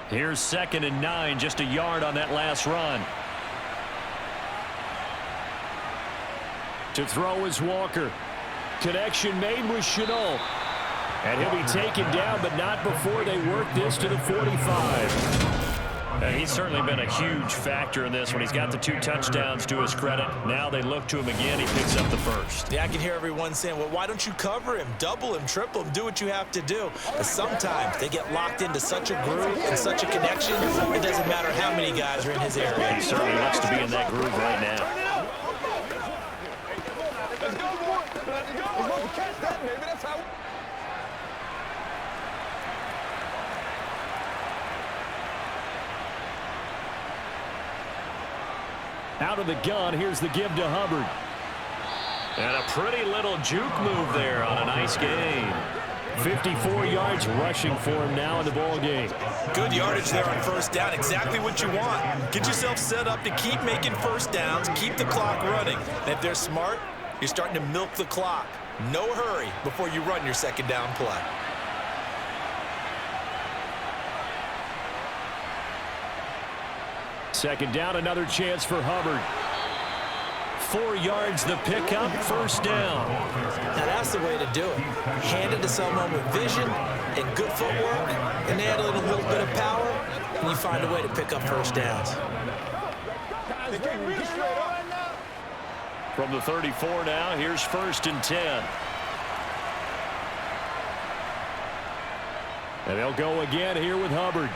Here's 2nd and 9, just a yard on that last run. To throw is Walker. Connection made with Chenault. And he'll be taken down, but not before they work this to the 45. And he's certainly been a huge factor in this one. He's got the 2 touchdowns to his credit. Now they look to him again. He picks up the first. Yeah, I can hear everyone saying, well, why don't you cover him, double him, triple him, do what you have to do. But sometimes they get locked into such a groove and such a connection, it doesn't matter how many guys are in his area. He certainly looks to be in that groove right now. Let's go, boy. Let's go. Catch that, baby. That's how. Out of the gun, here's the give to Hubbard. And a pretty little juke move there on a nice gain. 54 yards rushing for him now in the ball game. Good yardage there on first down. Exactly what you want. Get yourself set up to keep making first downs, keep the clock running. And if they're smart, you're starting to milk the clock. No hurry before you run your second down play. Second down, another chance for Hubbard. 4 yards the pickup, first down. Now that's the way to do it. Hand it to someone with vision and good footwork, and add a little bit of power, and you find a way to pick up first downs. From the 34 now, here's 1st and 10. And they'll go again here with Hubbard.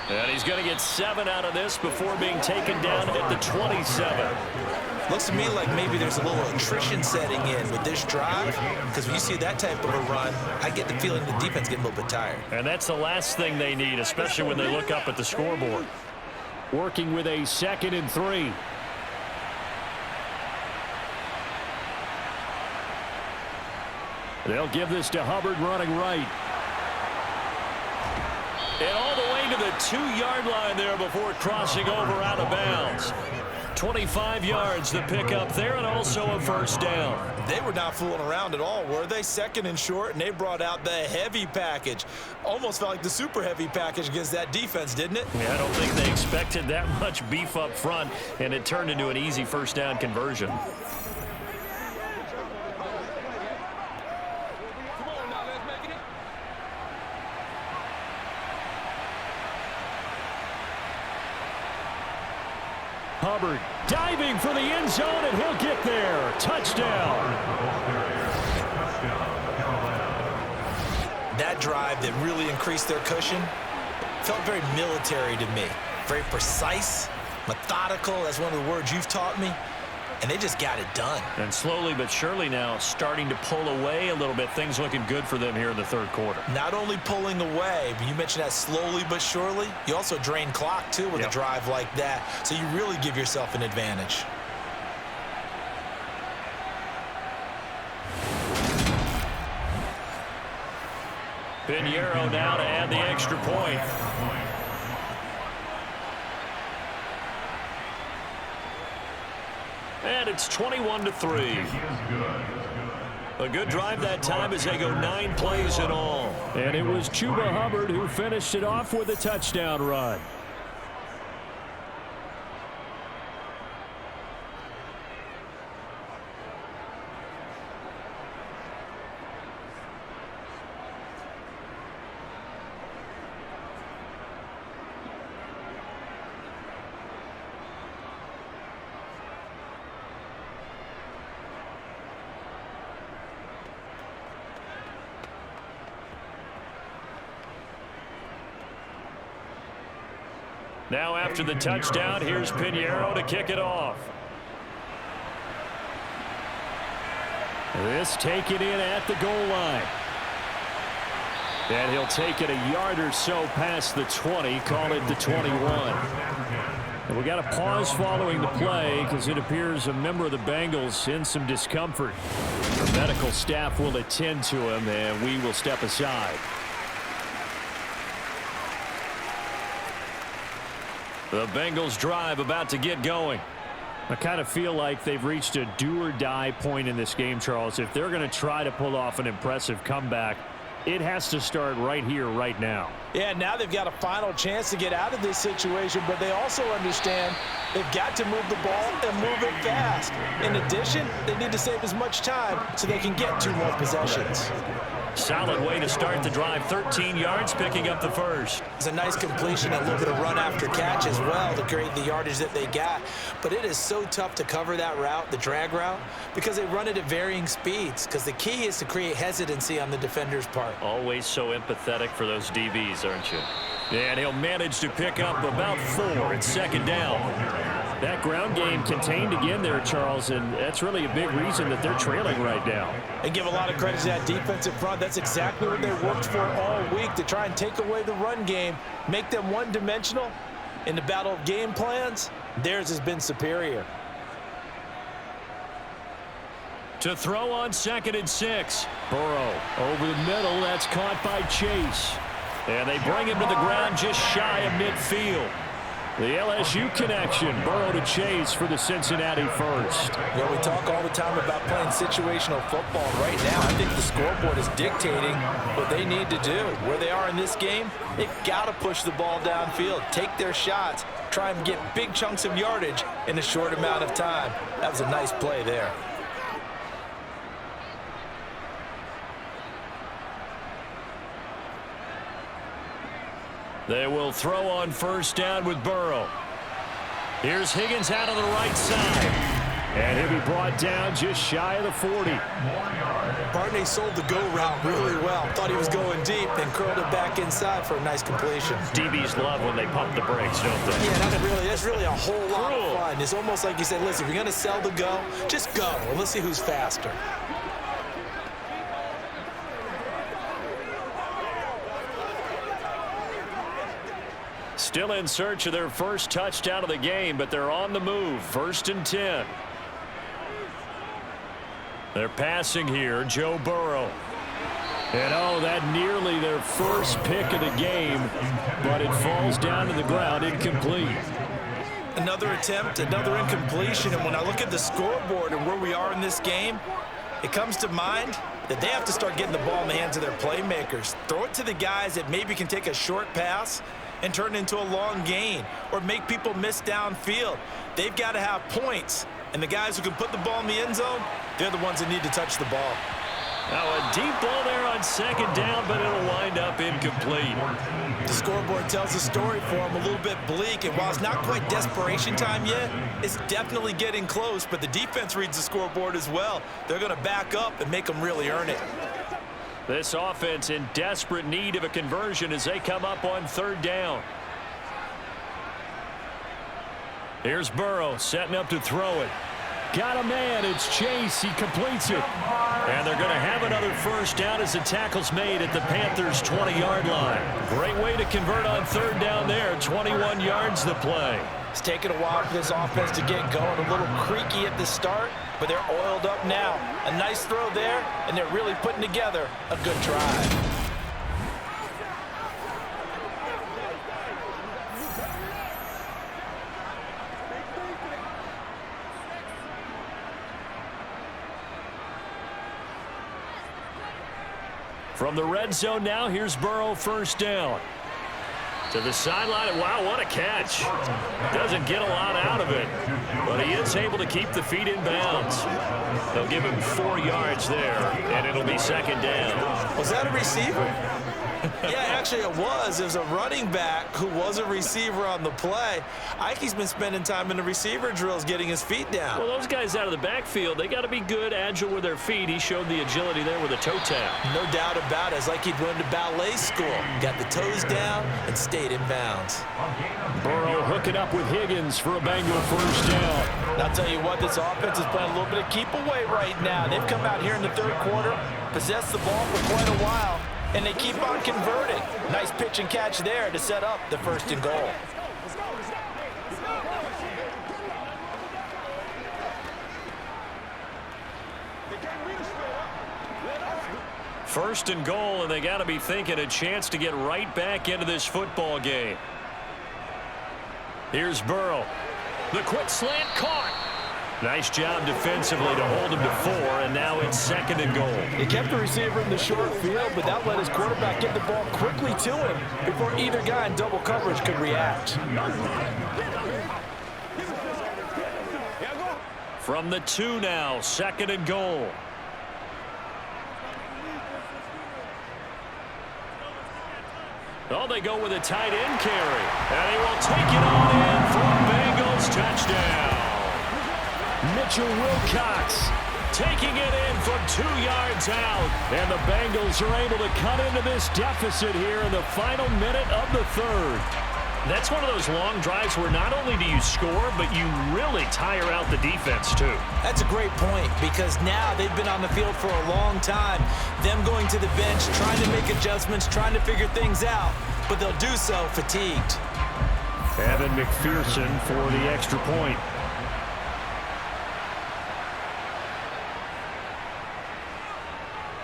And he's going to get 7 out of this before being taken down at the 27. Looks to me like maybe there's a little attrition setting in with this drive, because when you see that type of a run, I get the feeling the defense getting a little bit tired. And that's the last thing they need, especially when they look up at the scoreboard. Working with a 2nd and 3. They'll give this to Hubbard running right. And all the way to the 2-yard line there before crossing over out of bounds. 25 yards the pickup there, and also a first down. They were not fooling around at all, were they? 2nd and short, and they brought out the heavy package. Almost felt like the super heavy package against that defense, didn't it? Yeah, I don't think they expected that much beef up front, and it turned into an easy first down conversion. Hubbard diving for the end zone, and he'll get there. Touchdown. That drive that really increased their cushion felt very military to me. Very precise, methodical. That's one of the words you've taught me. And they just got it done. And slowly but surely now starting to pull away a little bit. Things looking good for them here in the 3rd quarter. Not only pulling away, but you mentioned that slowly but surely. You also drain clock, too, with a drive like that. So you really give yourself an advantage. Pinheiro now to add the extra point. And it's 21-3. A good drive that time as they go 9 plays in all. And it was Chuba Hubbard who finished it off with a touchdown run. Now after the touchdown, here's Pinheiro to kick it off. This taken in at the goal line. And he'll take it a yard or so past the 20, call it the 21. And we got a pause following the play because it appears a member of the Bengals in some discomfort. The medical staff will attend to him, and we will step aside. The Bengals drive about to get going. I kind of feel like they've reached a do-or-die point in this game, Charles. If they're going to try to pull off an impressive comeback, it has to start right here, right now. Yeah, now they've got a final chance to get out of this situation, but they also understand they've got to move the ball and move it fast. In addition, they need to save as much time so they can get 2 more possessions. Solid way to start the drive. 13 yards, picking up the first. It's a nice completion, a little bit of run after catch as well to create the yardage that they got. But it is so tough to cover that route, the drag route, because they run it at varying speeds. Because the key is to create hesitancy on the defender's part. Always so empathetic for those DBs, aren't you? And he'll manage to pick up about 4 at second down. That ground game contained again there, Charles, and that's really a big reason that they're trailing right now. And give a lot of credit to that defensive front. That's exactly what they worked for all week, to try and take away the run game, make them one-dimensional. In the battle of game plans, theirs has been superior. To throw on 2nd and 6. Burrow over the middle. That's caught by Chase. And they bring him to the ground just shy of midfield. The LSU connection. Burrow to Chase for the Cincinnati first. Yeah, we talk all the time about playing situational football. Right now, I think the scoreboard is dictating what they need to do. Where they are in this game, they've got to push the ball downfield, take their shots, try and get big chunks of yardage in a short amount of time. That was a nice play there. They will throw on 1st down with Burrow. Here's Higgins out on the right side. And he'll be brought down just shy of the 40. Barney sold the go route really well. Thought he was going deep, then curled it back inside for a nice completion. DBs love when they pump the brakes, don't they? Yeah, that's really a whole lot of fun. It's almost like you said, listen, if you're going to sell the go, just go. And let's see who's faster. Still in search of their first touchdown of the game, but they're on the move. 1st and 10. They're passing here, Joe Burrow. And oh, that nearly their first pick of the game, but it falls down to the ground, incomplete. Another attempt, another incompletion, and when I look at the scoreboard and where we are in this game, it comes to mind that they have to start getting the ball in the hands of their playmakers. Throw it to the guys that maybe can take a short pass and turn it into a long gain or make people miss downfield. They've got to have points, and the guys who can put the ball in the end zone, they're the ones that need to touch the ball. Now a deep ball there on 2nd down, but it'll wind up incomplete. The scoreboard tells a story for them, a little bit bleak, and while it's not quite desperation time yet, it's definitely getting close, but the defense reads the scoreboard as well. They're going to back up and make them really earn it. This offense in desperate need of a conversion as they come up on 3rd down. Here's Burrow setting up to throw it. Got a man. It's Chase. He completes it. And they're going to have another 1st down as the tackle's made at the Panthers' 20-yard line. Great way to convert on 3rd down there. 21 yards the play. It's taken a while for this offense to get going. A little creaky at the start, but they're oiled up now. A nice throw there, and they're really putting together a good drive. From the red zone now, here's Burrow 1st down. To the sideline. Wow, what a catch. Doesn't get a lot out of it, but he is able to keep the feet in bounds. They'll give him 4 yards there, and it'll be 2nd down. Was that a receiver? Yeah, actually it was. It was a running back who was a receiver on the play. Ike's been spending time in the receiver drills getting his feet down. Well, those guys out of the backfield, they got to be good, agile with their feet. He showed the agility there with a toe tap. No doubt about it. It's like he'd went to ballet school. Got the toes down and stayed in bounds. Burrow hooking up with Higgins for a Bengal 1st down. And I'll tell you what, this offense is playing a little bit of keep away right now. They've come out here in the 3rd quarter, possessed the ball for quite a while, and they keep on converting. Nice pitch and catch there to set up the 1st and goal. First and goal, and they got to be thinking a chance to get right back into this football game. Here's Burrow. The quick slant caught. Nice job defensively to hold him to 4, and now it's 2nd and goal. He kept the receiver in the short field, but that let his quarterback get the ball quickly to him before either guy in double coverage could react. From the 2 now, 2nd and goal. Oh, they go with a tight end carry, and he will take it on in for a Bengals touchdown. Mitchell Wilcox taking it in from 2 yards out. And the Bengals are able to cut into this deficit here in the final minute of the 3rd. That's one of those long drives where not only do you score, but you really tire out the defense, too. That's a great point, because now they've been on the field for a long time. Them going to the bench, trying to make adjustments, trying to figure things out, but they'll do so fatigued. Evan McPherson for the extra point.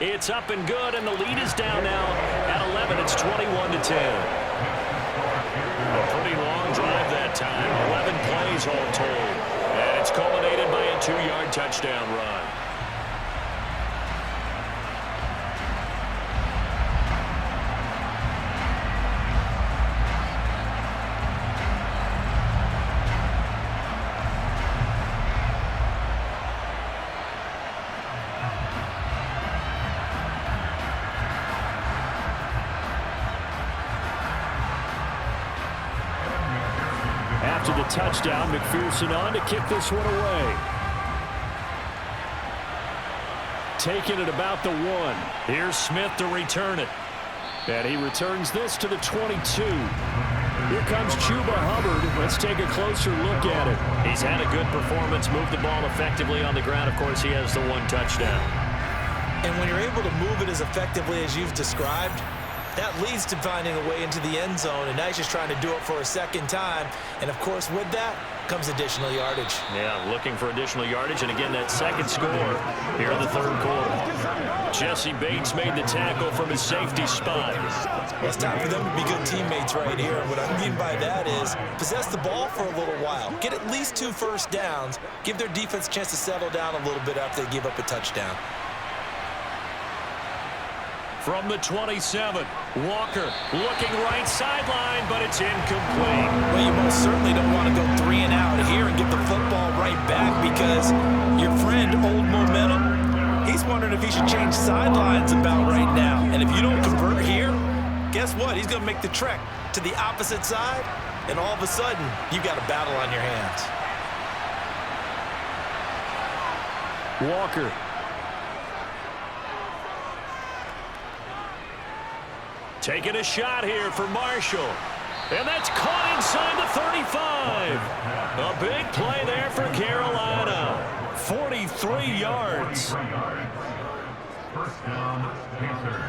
It's up and good, and the lead is down now at 11. It's 21-10. A pretty long drive that time. 11 plays all told. And it's culminated by a 2-yard touchdown run. After the touchdown, McPherson on to kick this one away. Taking it about the 1. Here's Smith to return it. And he returns this to the 22. Here comes Chuba Hubbard. Let's take a closer look at it. He's had a good performance, moved the ball effectively on the ground. Of course, he has the 1 touchdown. And when you're able to move it as effectively as you've described, that leads to finding a way into the end zone, and now he's just trying to do it for a second time. And, of course, with that comes additional yardage. Yeah, looking for additional yardage, and again, that second score here in the third quarter. Jesse Bates made the tackle from his safety spot. It's time for them to be good teammates right here. What I mean by that is possess the ball for a little while, get at least 2 first downs, give their defense a chance to settle down a little bit after they give up a touchdown. From the 27, Walker looking right sideline, but it's incomplete. Well, you most certainly don't want to go 3 and out here and get the football right back, because your friend, Old Momentum, he's wondering if he should change sidelines about right now. And if you don't convert here, guess what? He's going to make the trek to the opposite side, and all of a sudden, you've got a battle on your hands. Walker. Taking a shot here for Marshall. And that's caught inside the 35. A big play there for Carolina. 43 yards. First down, Panthers.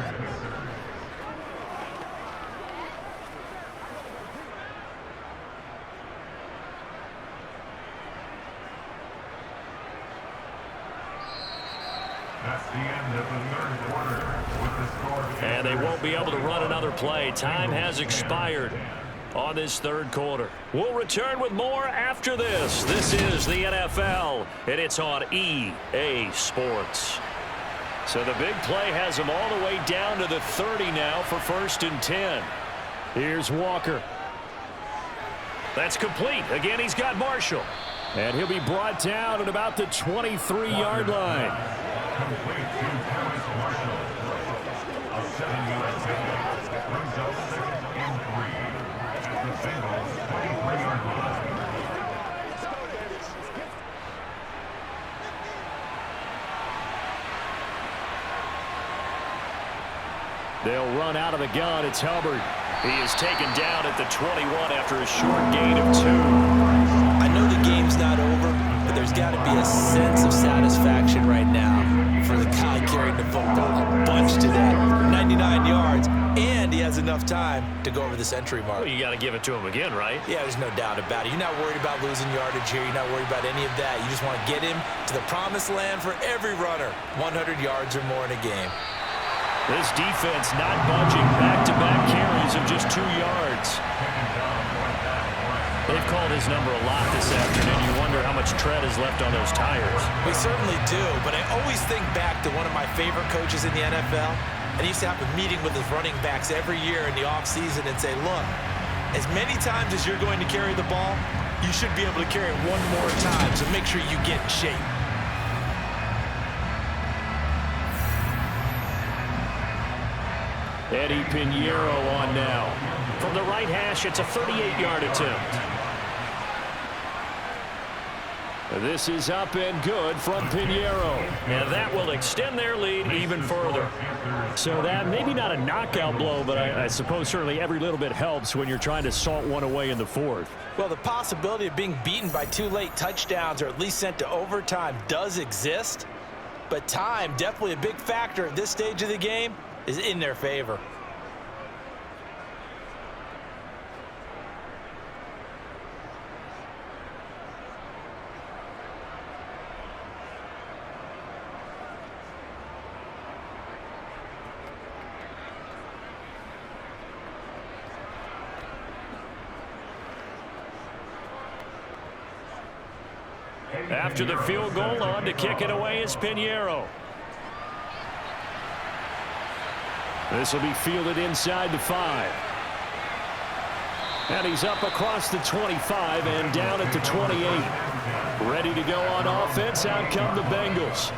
That's the end of the third quarter with the score. And they won't be able to run another play. Time has expired on this third quarter. We'll return with more after this. This is the NFL, and it's on EA Sports. So the big play has them all the way down to the 30 now for 1st and 10. Here's Walker. That's complete. Again, he's got Marshall. And he'll be brought down at about the 23-yard line. Complete to Terrence Marshall. A 7-yard pickup brings up 2nd and 3 at the Bengals 23-yard line. They'll run out of the gun. It's Hubbard. He is taken down at the 21 after a short gain of 2. I know the game's not over, but there's got to be a sense of satisfaction right now for the guy carrying the football a bunch today. 99 yards, and he has enough time to go over the century mark. Well, you got to give it to him again, right? Yeah, there's no doubt about it. You're not worried about losing yardage here. You're not worried about any of that. You just want to get him to the promised land for every runner. 100 yards or more in a game. This defense not budging. Back-to-back carries of just 2 yards. They've called his number a lot this afternoon. You wonder how much tread is left on those tires. We certainly do, but I always think back to one of my favorite coaches in the NFL, and he used to have a meeting with his running backs every year in the offseason and say, look, as many times as you're going to carry the ball, you should be able to carry it one more time, so make sure you get in shape. Eddie Pinheiro on now. From the right hash, it's a 38-yard attempt. This is up and good from Pinheiro. And that will extend their lead even further. So that maybe not a knockout blow, but I suppose certainly every little bit helps when you're trying to salt one away in the fourth. Well, the possibility of being beaten by 2 late touchdowns or at least sent to overtime does exist. But time, definitely a big factor at this stage of the game, is in their favor. After the field goal, on to kick it away is Pinheiro. This will be fielded inside the 5. And he's up across the 25 and down at the 28. Ready to go on offense. Out come the Bengals.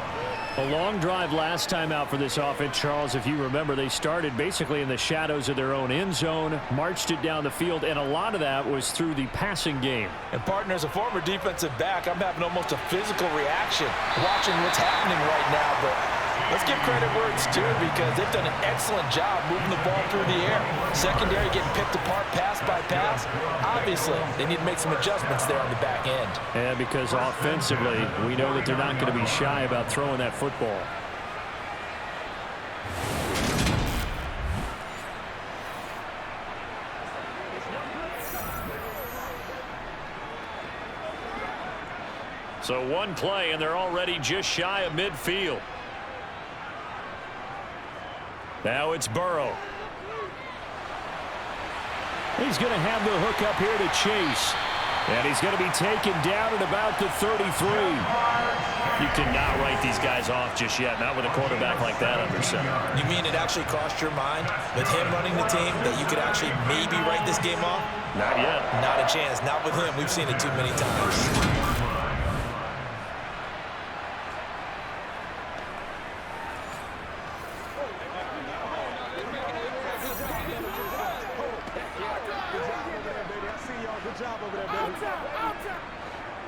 A long drive last time out for this offense, Charles. If you remember, they started basically in the shadows of their own end zone, marched it down the field, and a lot of that was through the passing game. And, partner, as a former defensive back, I'm having almost a physical reaction watching what's happening right now. But let's give credit where it's due because they've done an excellent job moving the ball through the air. Secondary getting picked apart pass by pass. Obviously, they need to make some adjustments there on the back end. And because offensively, we know that they're not going to be shy about throwing that football. So one play, and they're already just shy of midfield. Now it's Burrow. He's going to have the hook up here to Chase. And he's going to be taken down at about the 33. You cannot write these guys off just yet, not with a quarterback like that under center. You mean it actually crossed your mind with him running the team that you could actually maybe write this game off? Not yet. Not a chance. Not with him. We've seen it too many times.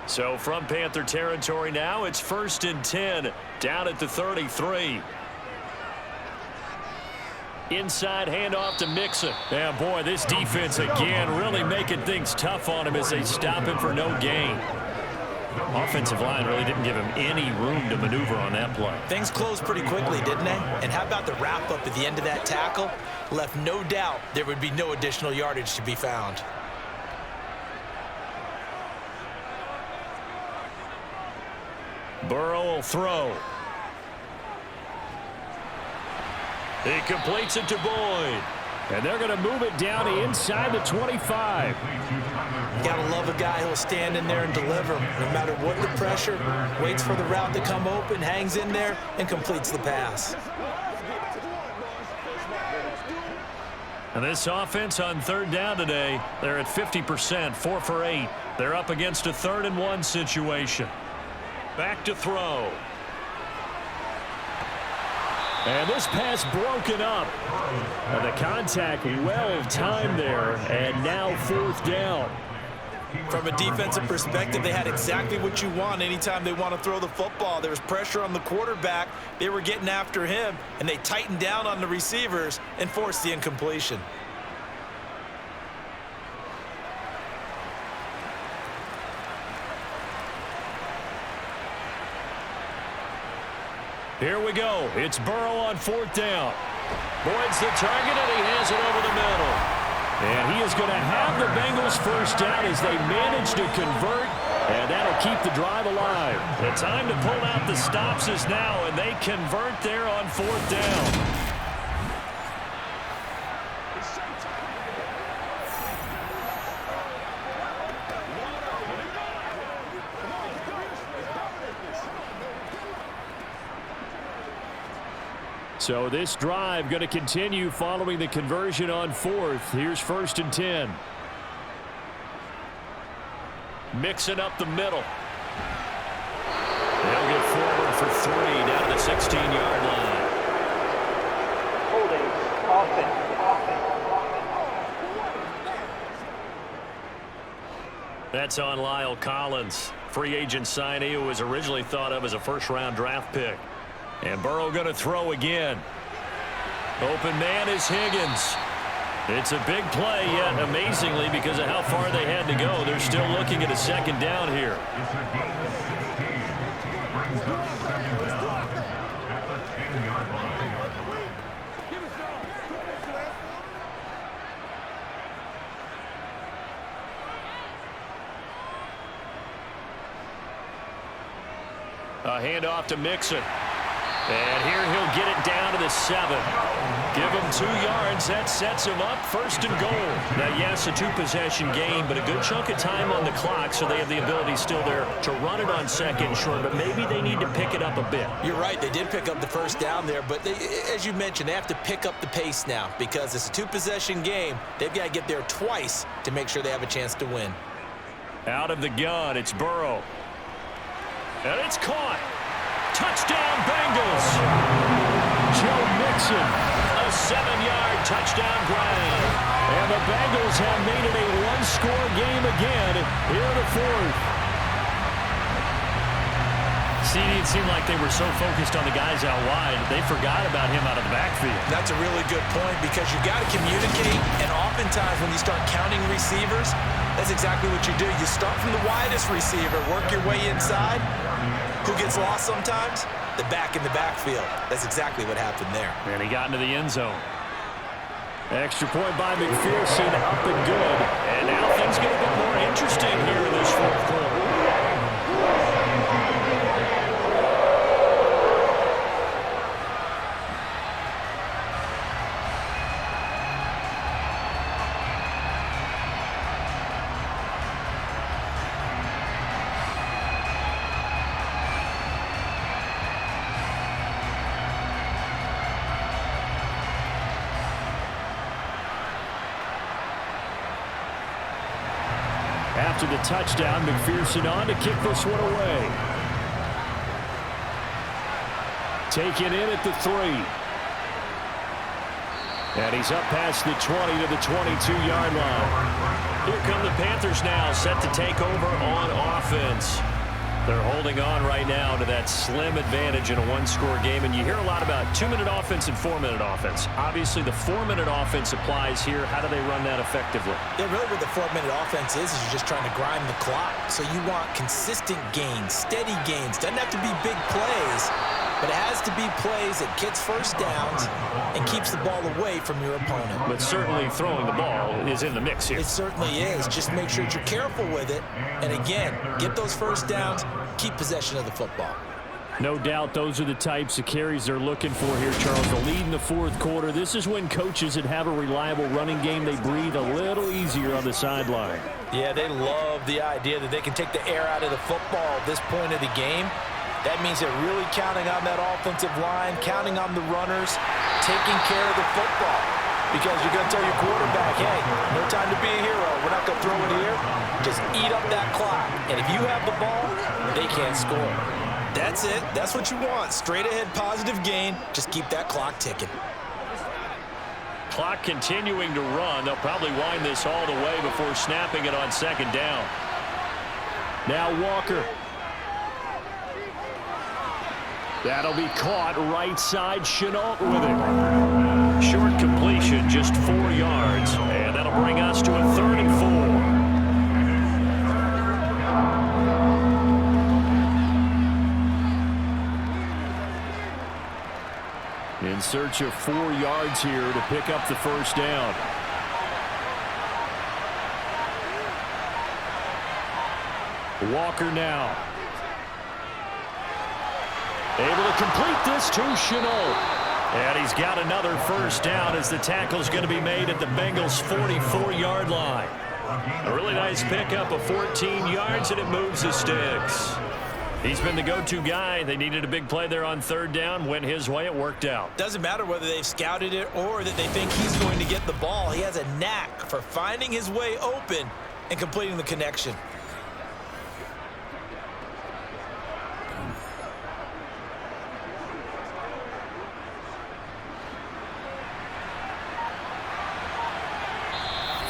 So from Panther territory now, it's 1st and 10 down at the 33. Inside handoff to Mixon. Yeah, boy, this defense again really making things tough on him as they stop him for no gain. Offensive line really didn't give him any room to maneuver on that play. Things closed pretty quickly, didn't they? And how about the wrap-up at the end of that tackle? Left no doubt there would be no additional yardage to be found. Burrow will throw. He completes it to Boyd. And they're going to move it down to inside the 25. Gotta love a guy who'll stand in there and deliver. No matter what the pressure, waits for the route to come open, hangs in there, and completes the pass. And this offense on 3rd down today, they're at 50%, 4 for 8. They're up against a 3rd and 1 situation. Back to throw. And this pass broken up. And the contact well timed there. And now 4th down. From a defensive perspective, they had exactly what you want anytime they want to throw the football. There was pressure on the quarterback. They were getting after him, and they tightened down on the receivers and forced the incompletion. Here we go. It's Burrow on 4th down. Boyd's the target, and he has it over the middle. And he is going to have the Bengals 1st down as they manage to convert, and that'll keep the drive alive. The time to pull out the stops is now, and they convert there on 4th down. So this drive going to continue following the conversion on 4th. Here's 1st and 10. Mixing up the middle. They'll get forward for 3 down to the 16-yard line. Holding offense. That's on Lyle Collins, free agent signee who was originally thought of as a 1st-round draft pick. And Burrow going to throw again. Open man is Higgins. It's a big play, yet amazingly, because of how far they had to go, they're still looking at a 2nd down here. A handoff to Mixon. And here he'll get it down to the 7. Give them 2 yards. That sets them up 1st and goal. Now, yes, a 2-possession game, but a good chunk of time on the clock, so they have the ability still there to run it on 2nd and short, but maybe they need to pick it up a bit. You're right. They did pick up the 1st down there, but as you mentioned, they have to pick up the pace now because it's a 2-possession game. They've got to get there twice to make sure they have a chance to win. Out of the gun, it's Burrow. And it's caught. Touchdown, Bengals. Joe Mixon, a 7-yard touchdown grab. And the Bengals have made it a 1-score game again here in the 4th. See, it seemed like they were so focused on the guys out wide, they forgot about him out of the backfield. That's a really good point because you got to communicate, and oftentimes when you start counting receivers, that's exactly what you do. You start from the widest receiver, work your way inside. Who gets lost sometimes? The back in the backfield. That's exactly what happened there. And he got into the end zone. Extra point by McPherson, up and good. And now things get a bit more interesting here in this 4th quarter. After the touchdown, McPherson on to kick this one away. Taken in at the 3. And he's up past the 20 to the 22-yard line. Here come the Panthers now, set to take over on offense. They're holding on right now to that slim advantage in a 1-score game. And you hear a lot about 2-minute offense and 4-minute offense. Obviously, the 4-minute offense applies here. How do they run that effectively? Yeah, really what the 4-minute offense is you're just trying to grind the clock. So you want consistent gains, steady gains. Doesn't have to be big plays, but it has to be plays that gets 1st downs and keeps the ball away from your opponent. But certainly throwing the ball is in the mix here. It certainly is. Just make sure that you're careful with it. And again, get those 1st downs, keep possession of the football. No doubt those are the types of carries they're looking for here, Charles. The lead in the 4th quarter. This is when coaches that have a reliable running game, they breathe a little easier on the sideline. Yeah, they love the idea that they can take the air out of the football at this point of the game. That means they're really counting on that offensive line, counting on the runners, taking care of the football. Because you're going to tell your quarterback, hey, no time to be a hero. We're not going to throw it here. Just eat up that clock. And if you have the ball, they can't score. That's it. That's what you want. Straight ahead positive gain. Just keep that clock ticking. Clock continuing to run. They'll probably wind this all the way before snapping it on 2nd down. Now Walker. That'll be caught right side. Chenault with it. Short completion, just 4 yards. And that'll bring us to a 3rd and 4. In search of 4 yards here to pick up the 1st down. Walker now. Able to complete this to Chenault. And he's got another 1st down as the tackle's going to be made at the Bengals' 44-yard line. A really nice pickup of 14 yards, and it moves the sticks. He's been the go-to guy. They needed a big play there on 3rd down. Went his way. It worked out. Doesn't matter whether they've scouted it or that they think he's going to get the ball. He has a knack for finding his way open and completing the connection.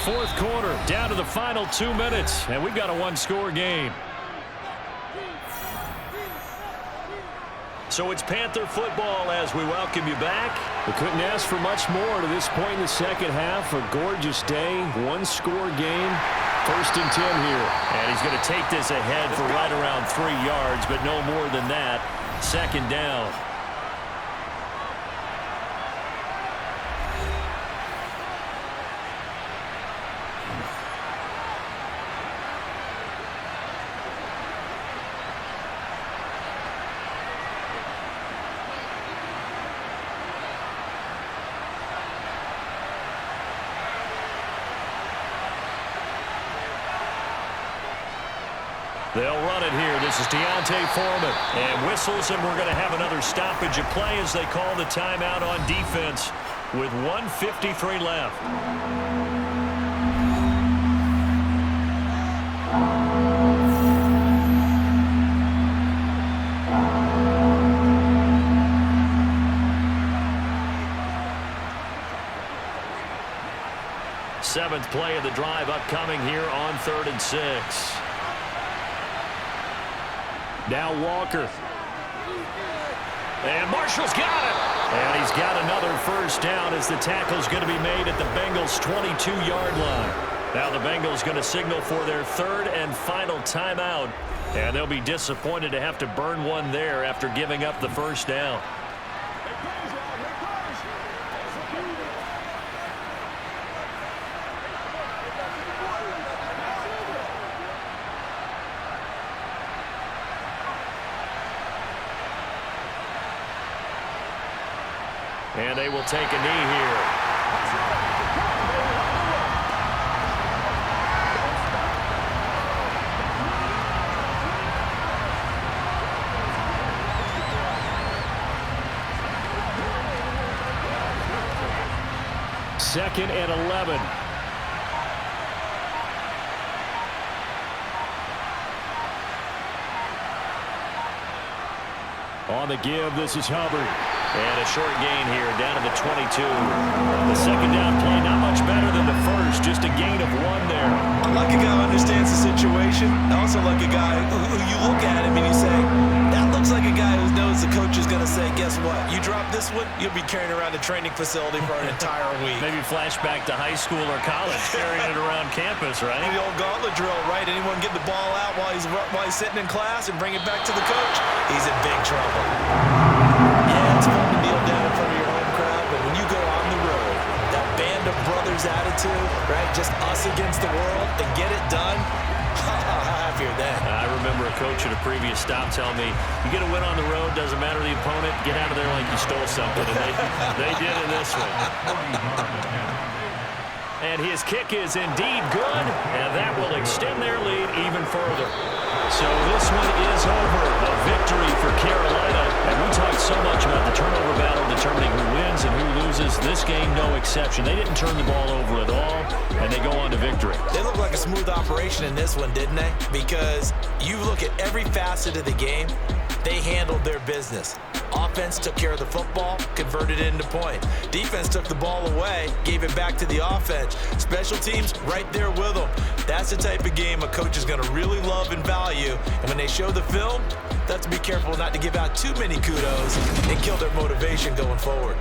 Fourth quarter, down to the final 2 minutes, and we've got a 1-score game. So it's Panther football as we welcome you back. We couldn't ask for much more to this point in the 2nd half. A gorgeous day, 1-score game, 1st and 10 here. And he's going to take this ahead for right around 3 yards, but no more than that. 2nd down. They'll run it here. This is Deontay Foreman. And whistles, and we're going to have another stoppage of play as they call the timeout on defense with 1:53 left. Seventh play of the drive upcoming here on 3rd and 6. Now Walker. And Marshall's got it. And he's got another first down as the tackle's going to be made at the Bengals' 22-yard line. Now the Bengals going to signal for their 3rd and final timeout. And they'll be disappointed to have to burn one there after giving up the first down. And they will take a knee here. Second and 11. On the give, this is Hubbard. And a short gain here down to the 22. The second down play, not much better than the first, just a gain of 1 there. I like a guy who understands the situation. I also like a guy who you look at him and you say, that looks like a guy who knows the coach is going to say, guess what? You drop this one, you'll be carrying around the training facility for an entire week. Maybe flashback to high school or college, carrying it around campus, right? The old gauntlet drill, right? Anyone get the ball out while he's sitting in class and bring it back to the coach? He's in big trouble. Yeah, it's fun to kneel down in front of your home crowd, but when you go on the road, that band of brothers attitude, right? Just us against the world and get it done. How happier then. I remember a coach at a previous stop telling me, you get a win on the road, doesn't matter the opponent, get out of there like you stole something. And they did in this one. And his kick is indeed good, and that will extend their lead even further. So this one is over. A victory for Carolina. And we talked so much about the turnover battle determining who wins and who loses. This game, no exception. They didn't turn the ball over at all, and they go on to victory. They look like a smooth operation in this one, didn't they? Because you look at every facet of the game, they handled their business. Offense took care of the football, converted it into point. Defense took the ball away, gave it back to the offense. Special teams right there with them. That's the type of game a coach is going to really love and value. And when they show the film, they have to be careful not to give out too many kudos and kill their motivation going forward.